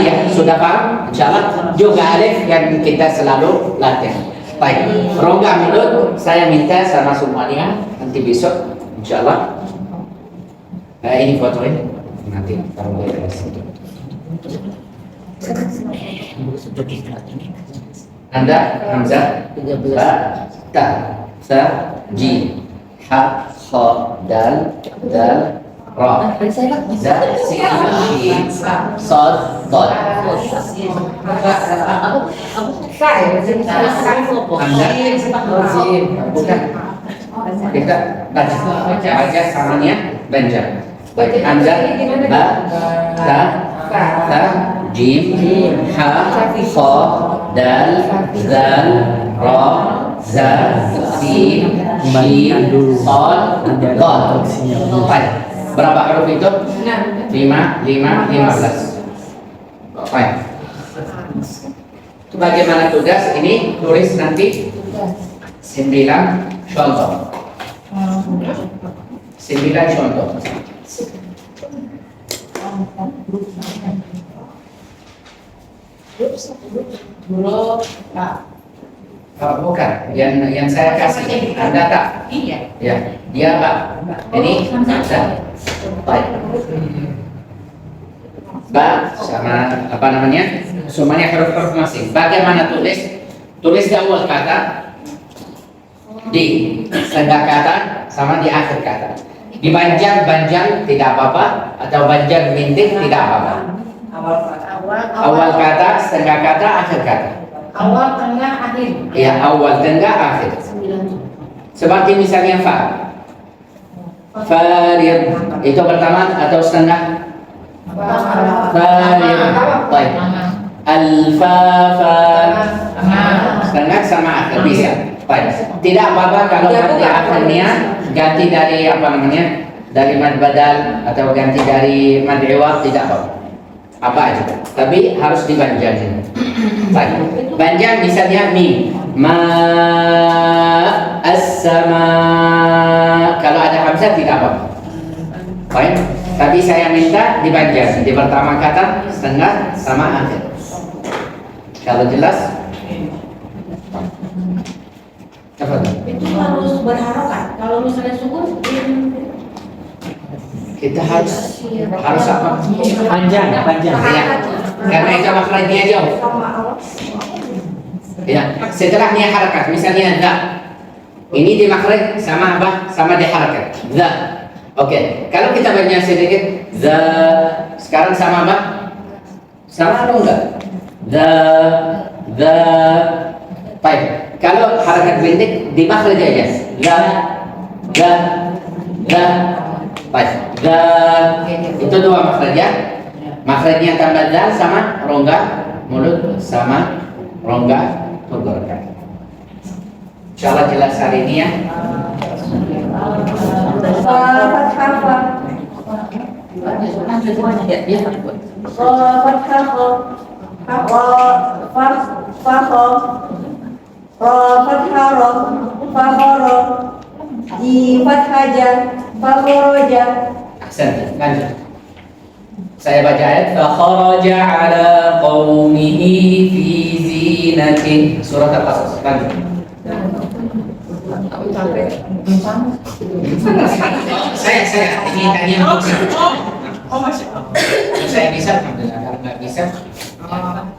Ya, sudah paham? Insyaallah juga alif yang kita selalu latih. Baik, rongga mulut saya minta sama semuanya nanti besok insyaallah. Ini fotonya nanti taruh di situ. Anda Hamzah, Ba, Ta, Sa, Jim, Ha, Kha, Dal, Ra, Za, Sin, Shin, Sad, Dal. Bukan. Kita baca samanya Banjar. Baik, Hamzah, Ba, Ta, Sa, Jim, Ha, Kha, Dal, Zal, Ra, Za, Sin, Shin, Sad, Dal. Baik. Berapa huruf itu? 5, 15. Baik. Itu bagaimana tugas ini? Tulis nanti 9 contoh. 9 contoh. Oh, bukan, yang saya kasih. Anda tak? Iya. Ya, dia Pak. Ini Hamzah. Baik. Ba sama apa namanya? Semuanya huruf-huruf masing. Bagaimana tulis? Tulis di awal kata, di tengah kata, sama di akhir kata. Di banjar tidak apa-apa, atau banjar bintik tidak apa-apa. Awal kata, setengah kata, akhir kata. Awal, tengah, akhir. Ya, awal, tengah, akhir. Seperti misalnya fa. Farid itu pertama atau setengah? Farid. Baik. Al-fa setengah sama akhir bisa. Baik. Tidak apa-apa kalau nanti akhirnya ganti dari apa namanya? Dari mad badal atau ganti dari mad iwad, tidak apa-apa. Apa aja. Tapi harus dibanjarin. Baik. Banjar misalnya mim. Ma as-sama. Kalau ada hamzah tidak apa-apa. Baik. Tapi saya minta dibanjar di pertama kata, setengah sama akhir. Kalau jelas? Itu harus berharokat. Kalau misalnya sukun, Kita harus apa? Panjang. Ya. Karena itu makhrajnya jauh. Ya. Setelahnya harakat, misalnya za. Ini di makhraj sama apa? Sama di harakat. Za. Oke. Kalau kita baca sedikit za, sekarang sama apa? Sama atau enggak? Za. Baik. Kalau harakat bintik di makhraj aja. Za. Baik. Za. Itu dua makhraj ya. Makhrajnya tambah dal sama rongga mulut sama rongga tenggorokan. Insyaallah jelas hari ini ya. Ra fathah ra, fa khara, jim fathah ja, fa kharaja. Ahsan, lanjut. Saya baca ayat fa kharaja ala qaumihi fi zinatin. Surat Al-Qasas. Lanjut. Saya ini tanya Oh, Masya Allah. saya bisa, alhamdulillah. Kalau nggak bisa,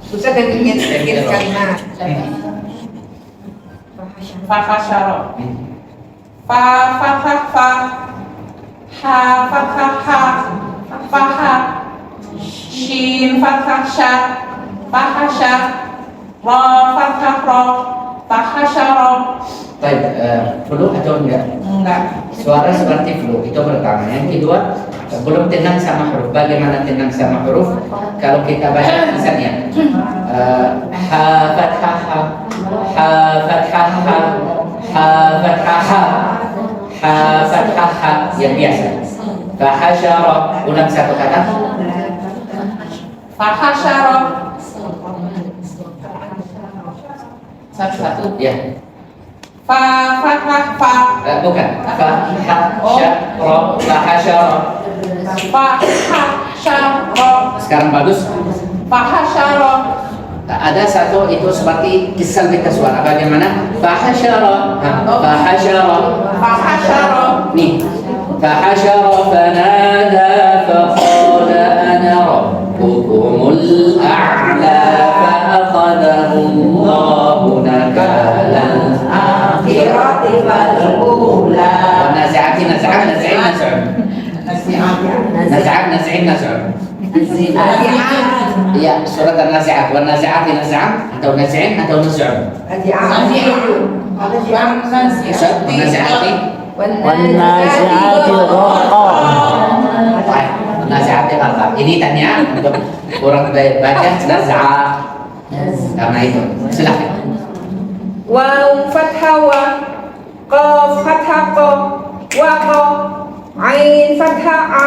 Susah dan ingin sedikit kalimat. Fa hasyara. Fa fathah fa. Ha fathah ha. Faha. Shin fathah sya. Fahasya. Ra fathah ra. Fahasyara. baik, flu atau enggak? Enggak. Suara seperti flu, itu pertama. Yang kedua, belum tenang sama huruf. Bagaimana tenang sama huruf? Kalau kita baca misalnya ha fathah ha, ha fathah ha, ha fathah ha, ha fathah ha, yang biasa. Fahasyara, ulang satu kata. Fahasyara. Satu-satu. Ya, Fa fathah fa. bukan. Fahasyara, fahasyara. Fahasyara. Sekarang bagus. Fahasyara. Ada satu itu seperti kisah beta suara. Bagaimana? Fahasyara, fahasyara. Fahasyara. nih. Fahasyara fanada faqala ana rabbukumul a'la fa'akhadahu Allahu nakalal Akhirati wal ula. nazi'ati nazi'at nazi'in nazi'at iya, surat an-nazi'at wan nazi'ati naz'an atau nazi'in atau naz'un. Nazi'ati Wan-nazi'ati gharqa. baik, nazi'ati gharqa. Ini tanya untuk orang baca naz'a. Karena itu, silakan. Waw fathah wa, qaf fathah qa, wa qa, ain fathah a,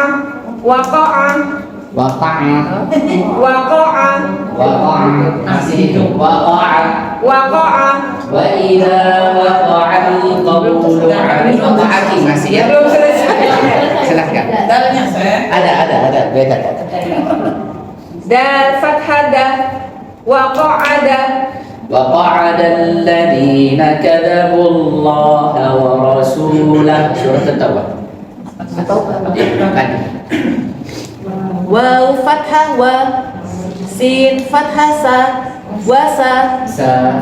wa qa'a, Waqa'a, wa qa'a, waqa'a, masih itu waqa'a. wa qa'a. Wa idza waqa'a al-qawlu 'ala waqa'ati, masih ya. Belum selesai. Silakan. Dalnya saya. Ada beda. Dal fathah da, wa qa'ada, وقعد الذين كذبوا الله ورسوله. Surat At-Taubah. Lanjut. Waw fathah wa, sin fathah sa, wasa,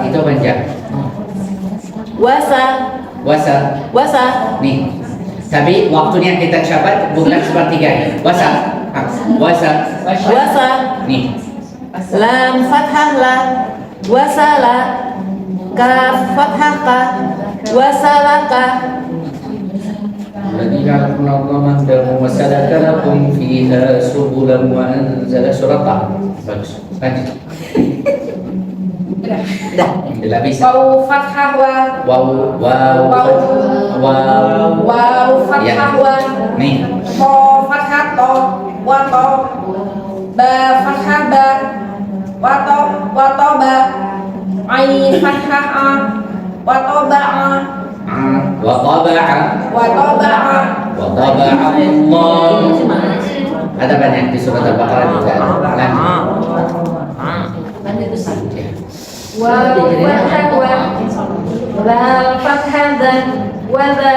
Itu panjang. wasa, Wasa. Nih. Tapi waktunya kita syabat bukan sepertiga. Wasa. wasa, Nih. lam fathah la, wasala, kaf fathah ka, wasalaka. الذي جعلكم الأرض مهدا وسلك لكم فيها سبلا وأنزل سورة طه. Bagus. Lanjut. Tidak bisa. waw fathah wa, Wow. waw fathah wa, Nih. to fathah to, wa to, ba fathah ba, wa to ba, ain fathah a, wa to ba a, وطبع الله. Ada banyak di surat Al-Baqarah juga. waw fathah wa, lam fathah dan, wa dha,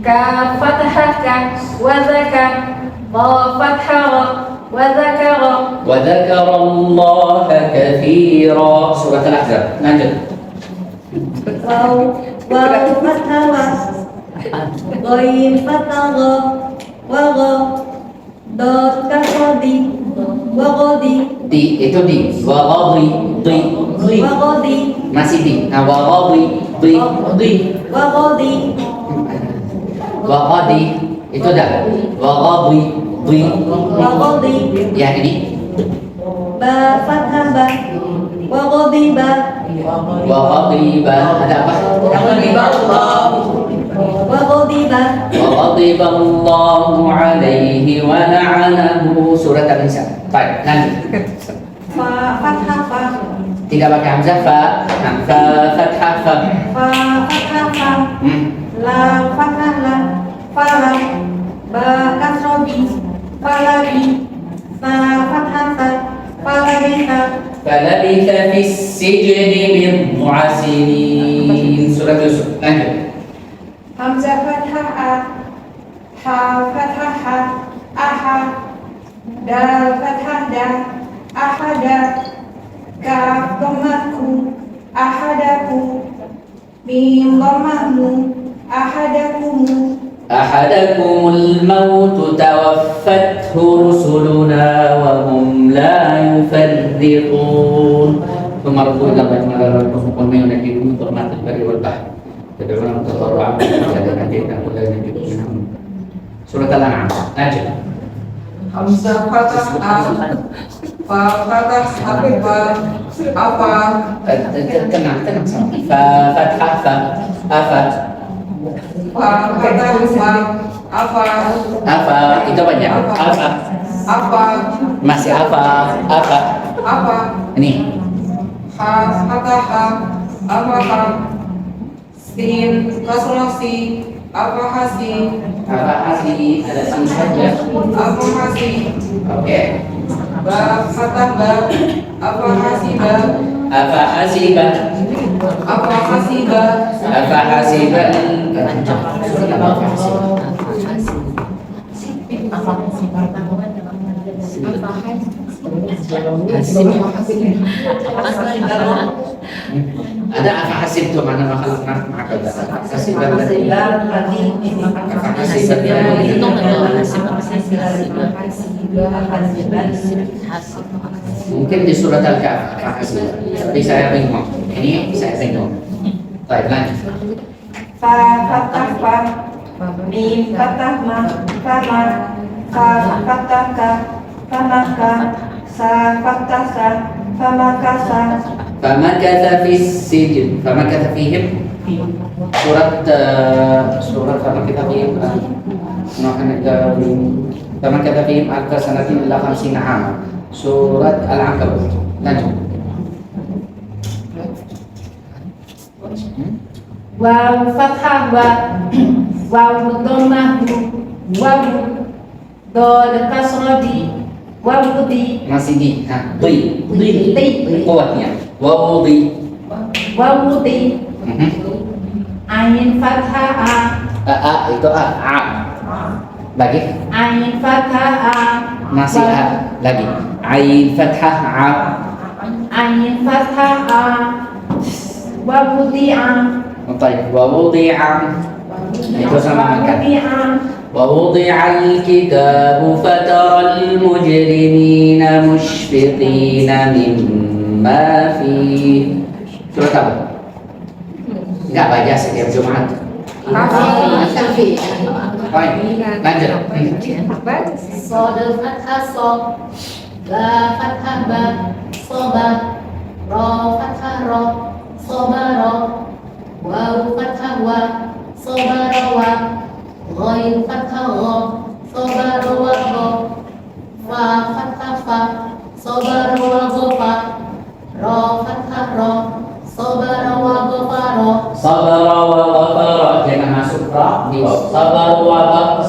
ka fathah ka, wa zaka, ta fathah ra, wa zakara. وذكر الله كثيرا. Surat Al-Ahzab. Lanjut. Waw fathah wa, ghain fathah gha, wa gha, dot kasodi, wa ghadi, Di itu di. Waghadhi. wa ghadi, Masih di. Nah, waghadhi. Waghadhi. Itu dah. Waghadhi. wa ghadi, Ya ini. ba fathah ba, wa ghadiba, Waghadiba. Ada apa? wa ghadiba, وغضب الله عليه ولعنه. Surat An-Nisa. Baik, lanjut. fa fathah fa, Tidak pakai hamzah fa. Nah, fa fathah fa. Lam fathah la, falah. Ba kasroh bi, falabi. Sa fathah sa, falabisa. فلبث في السجن بضع سنين. Surat Yusuf. Lanjut. Hamzah fathah a, ha fathah ha, aha. Dal fathah da, ahada. Kaf dhammaku, ahadaku. Mim dhammamu, ahadakumu. أحدكم الموت توفته رسلنا وهم لا يفرطون ثم ردوا إلى الله تعالى ربكم قل من ينجيكم من ظلمات البر والبحر تدعونه تضرعا وخفية نجينا ولا نجيكم منهم سورة الأنعام. lanjut. Hamzah fathah a, fa fathah apa, tenang sama fa fathah fa apa fa fathah apa itu banyak apa, masih apa ini ha fathah ha, apa, sin kasroh si, apa hasi, ada sini saja. apa hasi. Oke. Ba fathah ba, apa hasiba, Apa hasiban apa hasiba. ada apa hasib tuh mana makhluk maka hasiban mungkin di surat Al-Kahfi tapi saya bingung ini saya bingung. Baik, lanjut. Fa fathah fa, mim fathah ma, fama. Kaf fathah ka, famaka. Sa fathah sa, famakasa. Famakatha fis sijn, famakatha fihim surat famakatha fihim famakatha fihim alfa sanatin illa khamsina 'ama surat Al-Ankabut. Lanjut. Waw fathah wa, waw dhammah waw. Dal kasroh di, waw di. Masih di Di. kuatnya wawdi. Waw di. Ain fathah a, Itu a lagi ain fathah a. masih a lagi ain fathah a. Ain fathah a, waw di a. Baik, wawdi'a itu sama makan. ووضع الكتاب فترى المجرمين مشفقين مما فيه. Surat apa? Enggak baca setiap Jumat. Baik, lanjut. Sod fathah so, ba fathah ba, soba. Ro fathah ro, sobaro. Waw fathah wa, sobaro wa. Ghain fathah gha, sobaro wa gha. Fa fathah fa, sobaro wa gha. Ro fathah ro, sobaro wa ghafaro. Sabara wa ghafara, jangan masuk ra di sabara wa ghafara.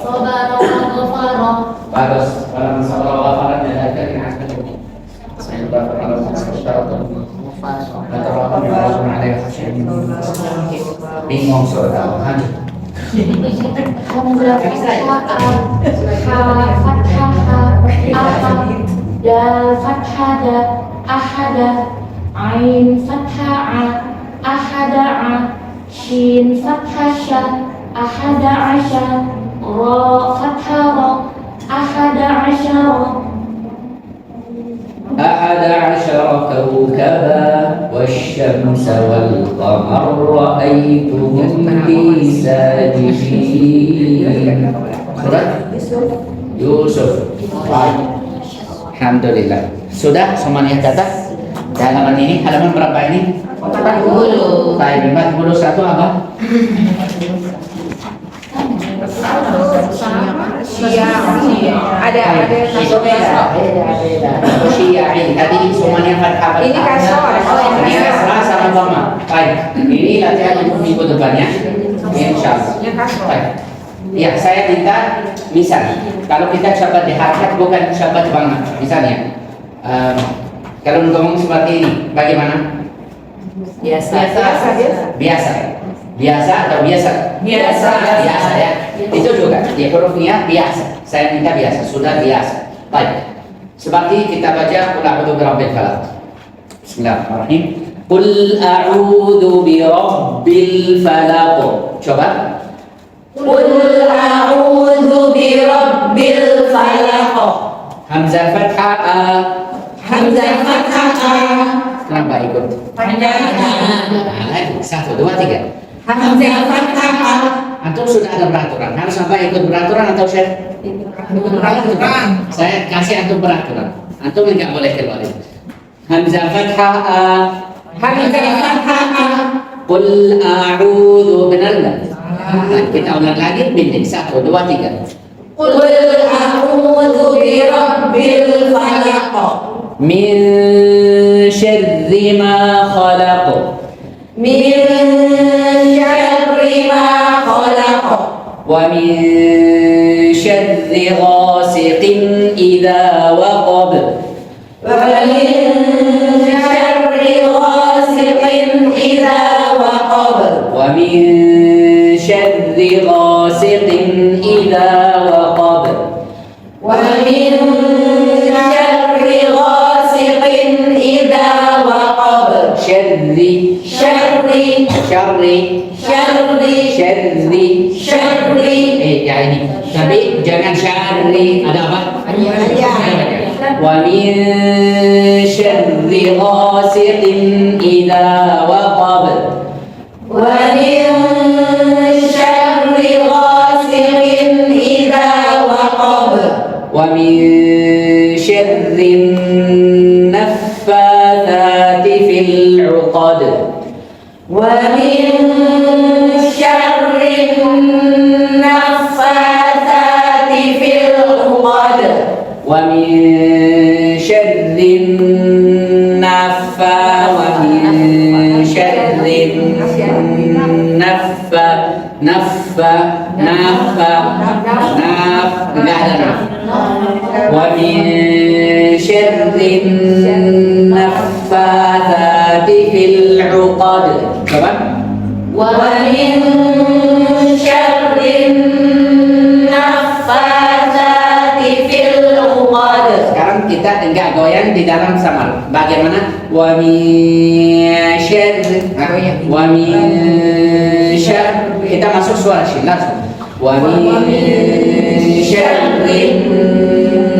Sobaro wa ghafaro. Bagus, kalau sabara wa ghafara dan dari asal ini. Saya berapa kalau secara bingung saudara. Hamzah fathah ha fathah ha, ahad. Dal fathah da, ahada. Ain fathah a, ahada a. Shin fathah sha, ahada asha. Ra fathah ra, ahada ashara. أحد عشر كوكبا والشمس والقمر رأيتهم لي ساجدين. Surat Yusuf. Alhamdulillah. Sudah semuanya catat? Halaman ini, halaman berapa ini? 40. Baik, 41 apa? Ada Itu beda. Syia'in tadi semuanya fathah. Ini kasroh. Ini kasrah sama dhamma. Baik. Ini latihan untuk minggu depannya. Insyaallah. Baik. Ya, saya minta misal kalau kita coba diharkat bukan coba banget. Misalnya kalau ngomong seperti ini, bagaimana? Biasa. Biasa atau biasa? Biasa ya. Itu juga di hurufnya biasa. Saya minta biasa, sudah biasa. Baik. Seperti kita baca Qul a'udzu birabbil falaq. Bismillahirrahmanirrahim. Qul a'udzu birabbil falaq. Coba. Qul a'udzu birabbil falaq. Hamzah fathah a. Hamzah fathah. Kenapa ikut? Panjang. Lagi 1 2 3. Hamzah fathah. Antum sudah ada peraturan. Harus sampai ikut peraturan atau saya? Peraturan. Saya kasih antum peraturan. Antum enggak boleh keluar. Hamzah fathah a. Hamzah fathah. Qul a'udzu benar enggak? Nah, kita ulang lagi bintik 1 2 3. Qul a'udzu birabbil falaq. Min syarri ma khalaq. Min syarri ma khalaq. Wa min syarri ghasiqin idza waqab. Wa min syarri ghasiqin idza waqab. Wa min syarri ghasiqin idza waqab. Wa min syarri ghasiqin idza waqab. Syarri ya ini. Tapi jangan syarri. Ada apa? Wa min syarri ghasiqin idza waqab. Wa min syarri ghasiqin idza waqab. Wa min syarri naffatsati fil 'uqad. Wa min syarri naffatsati fil 'uqad. Wa min syarri enggak ada naf. Wa min syarri naffatsati fil 'uqad. Coba. Wa min syarri naffatsati fil 'uqad. Sekarang kita enggak goyang di dalam samar. Bagaimana? Wa min syarri. Wa min syarri. Kita masuk suara shin langsung. Wa min syarri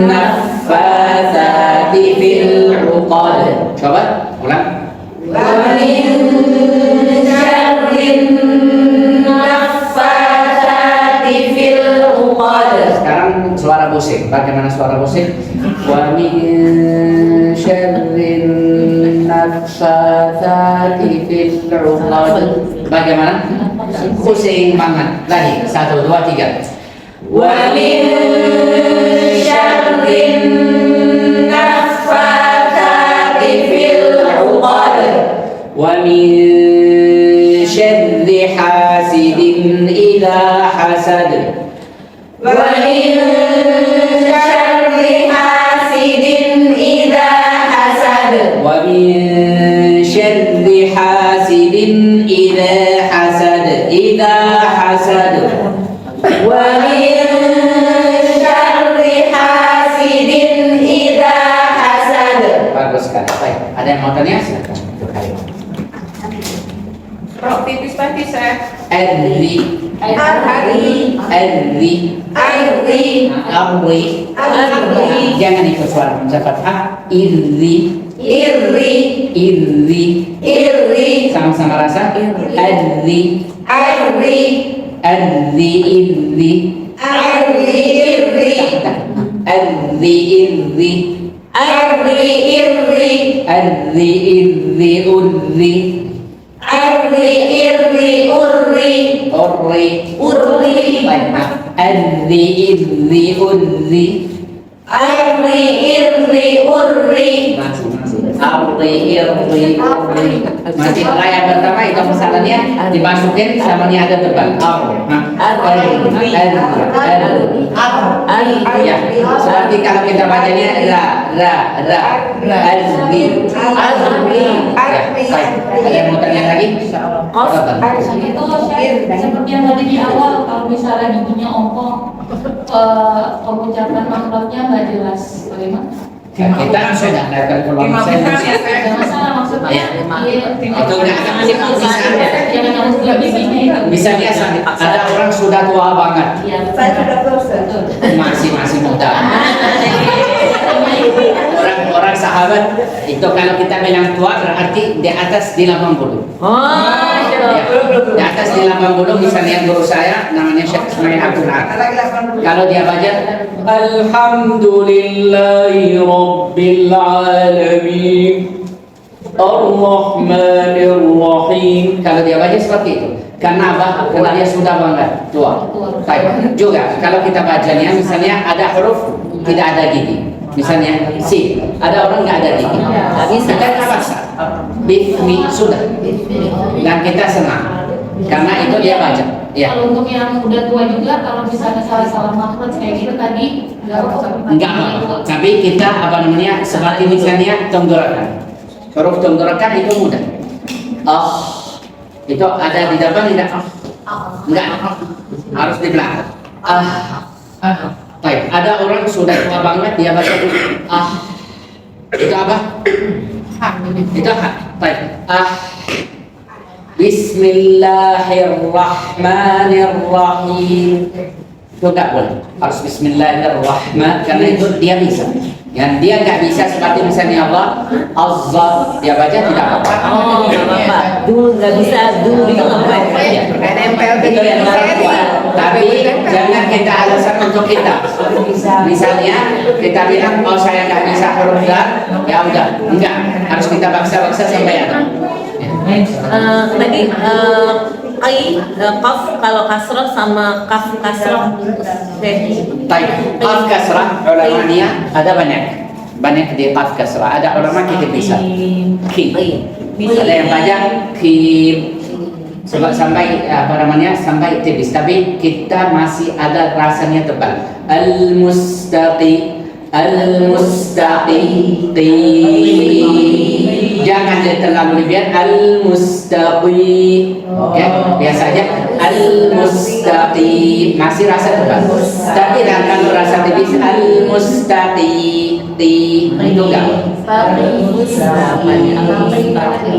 naffatsati fil 'uqad. Coba ulang. Wa min syarri naffatsati fil 'uqad. Sekarang suara busik. Bagaimana suara busik? Wa min syarri naffatsati fil 'uqad. Bagaimana? Pusing banget. Lagi 1 2 3. Wa min syarri naffatsati fil 'uqad. Wa min syarri hasidin idza hasad. Wa min syarri hasidin idza hasad. Wa min syarri hasidin idza hasad. Idza hasad. Wa min syarri hasidin idza hasad. Bagus sekali. Baik. Ada yang mau tanya? Silakan. Untuk hari ini. Rok tipis tadi saya. Arri. Arri. Arri. Arri. Arri. Arri. Jangan ikut suara hamzah fathah. Irri. Irri. Irri. Irri. Sama-sama rasa. Arri. Arri. Arri. Irri. Arri. Irri. Arri. Irri. Arri. Irri. Arri. Irri. Urri. Arri. Irri. Urri. Urri. Urri. Baik, maaf. Adri, idri, udri. Arri, irri, urri. Arri, irri, urri. Masih ra yang pertama itu masalahnya dimasukin samanya ada tebal. Ya, seperti kalau kita bacanya ra, adri. Ya, baik. Ada yang mau tanya lagi? Silakan. Itu seperti yang tadi di awal, kalau misalnya giginya ompong, pengucapan makhluknya nggak jelas, bagaimana? Kita sudah datang ke ruang saya. Nggak masalah maksudnya. Itu Jangan harus dua giginya itu. bisa biasa. Ada orang sudah tua banget, Iya. Saya sudah selesai. masih muda. Orang sahabat itu kalau kita bilang tua berarti di atas di 80. Ya, di atas di 80 misalnya guru saya namanya Syekh Ismail Abdul Haq. Kalau dia baca Alhamdulillahi Rabbil Alamin Ar-Rahmanir Rahim. Kalau dia baca seperti itu. Karena apa? Karena dia sudah banget tua. Baik. Juga kalau kita bacanya misalnya ada huruf tidak ada gigi. Misalnya si, ada orang nggak ada gigi. Bisa kan apa? Bismi sudah. Dan kita senang karena itu dia baca. Ya. Kalau untuk yang udah tua juga, kalau misalnya salah makhluk kayak gitu tadi, Enggak apa. Tapi kita apa namanya seperti misalnya tenggorokan. Huruf tenggorokan itu mudah. Itu ada di depan tidak? Enggak. Harus di belakang. Baik, ada orang sudah tua banget dia baca itu apa? Itu baik. Bismillahirrahmanirrahim. Itu enggak boleh. Harus Bismillahirrahmanirrahim karena itu dia bisa. Yang dia nggak bisa seperti misalnya Allah Azza dia baca tidak apa-apa. Oh, nggak apa-apa. Dulu nggak bisa, dulu itu nggak apa-apa. Itu yang orang tua. Tapi jangan kita alasan untuk kita. Misalnya kita bilang, oh saya nggak bisa huruf dal, ya udah, enggak. Harus kita paksa-paksa sampai ada. Tadi kaf kalau kasrah sama kaf kasrah. Baik, qaf kasrah ulamanya ada banyak di qaf kasrah. Ada ulama kita bisa ki. Ada yang baca ki sampai apa namanya sampai tipis. Tapi kita masih ada rasanya tebal. Al-mustaqi. Jangan terlalu lebihan al-mustaqim. Oke, biasa aja al-mustaqim masih rasa tebal. Tapi kalau rasa tipis al-mustaqim itu enggak.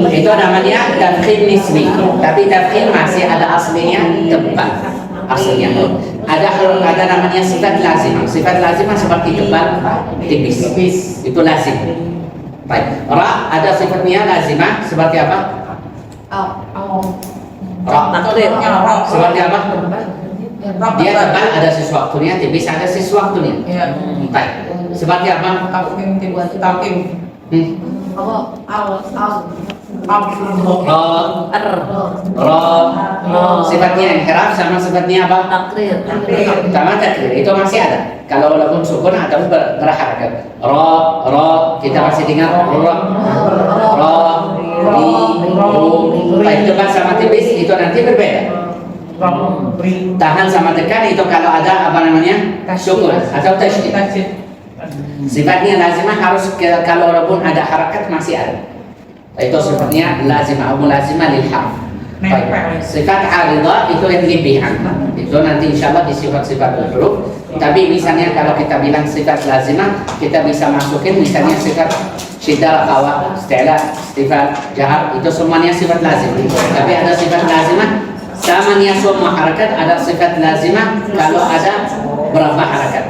Itu namanya tafkhim nisbi. Tapi tafkhim masih ada aslinya tebal. Aslinya ada namanya sifat lazimah. Sifat lazimah seperti tebal, tipis. Itu lazim. Baik. Ra ada sifatnya lazimah seperti apa? Ra seperti apa? Dia tebal ada sesuatunya, tipis ada sesuatunya. Baik. Seperti apa? Sifatnya inhiraf sama sifatnya apa? Takrir. Sama takrir itu masih ada. Kalau walaupun sukun atau berharakat. Kita masih dengar baik tebal sama tipis itu nanti berbeda. Tahan sama tekan itu kalau ada apa namanya sukun atau tasydid. Sifatnya lazimah harus kalau walaupun ada harakat masih ada. Itu sifatnya lazimah, mulazimah lil harf. Baik. Sifat aridah itu yang lebihan. Itu nanti insyaallah di sifat-sifat huruf. Tapi misalnya kalau kita bilang sifat lazimah, kita bisa masukin misalnya sifat syiddah, qawa, isti'la, sifat jahar itu semuanya sifat lazim. Tapi ada sifat lazimah samanya semua harakat, ada sifat lazimah kalau ada berapa harakat.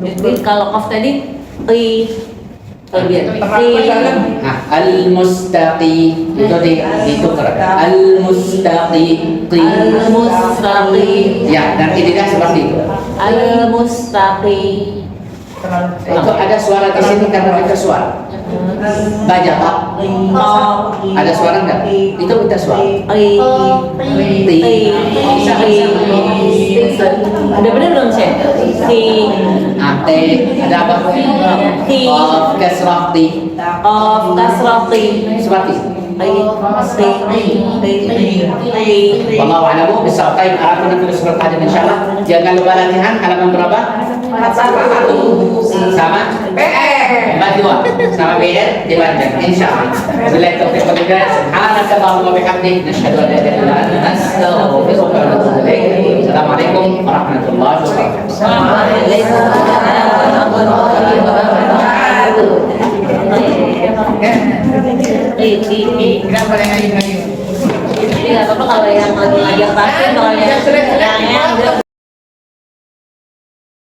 Jadi kalau kaf tadi Nah, al-mustaqi itu ditukar. Al-mustaqi. Ya, nanti tidak seperti itu. Al-mustaqi. Itu ada suara di sini karena kita suara. Baca tak? Ada suara enggak? Itu kita suara. Bisa. Ada Thi. Ate, ada apa? Thi. Of kasrah ti. Of kasrati. Seperti Wallahu a'lamu bisa time Arab nanti surat Qadim insyaallah. Jangan lupa latihan halaman berapa? Sama PR. Dua sama PR dilanjut insyaallah. Billahi taufiq wal hidayah. Subhanaka Allahumma wa bihamdik nasyhadu an la ilaha illa anta nastaghfiruka wa natubu ilaik. Assalamualaikum warahmatullahi wabarakatuh. Kenapa yang ngaji-ngaji? Jadi nggak apa-apa kalau yang lagi ngajar pasien, kalau yang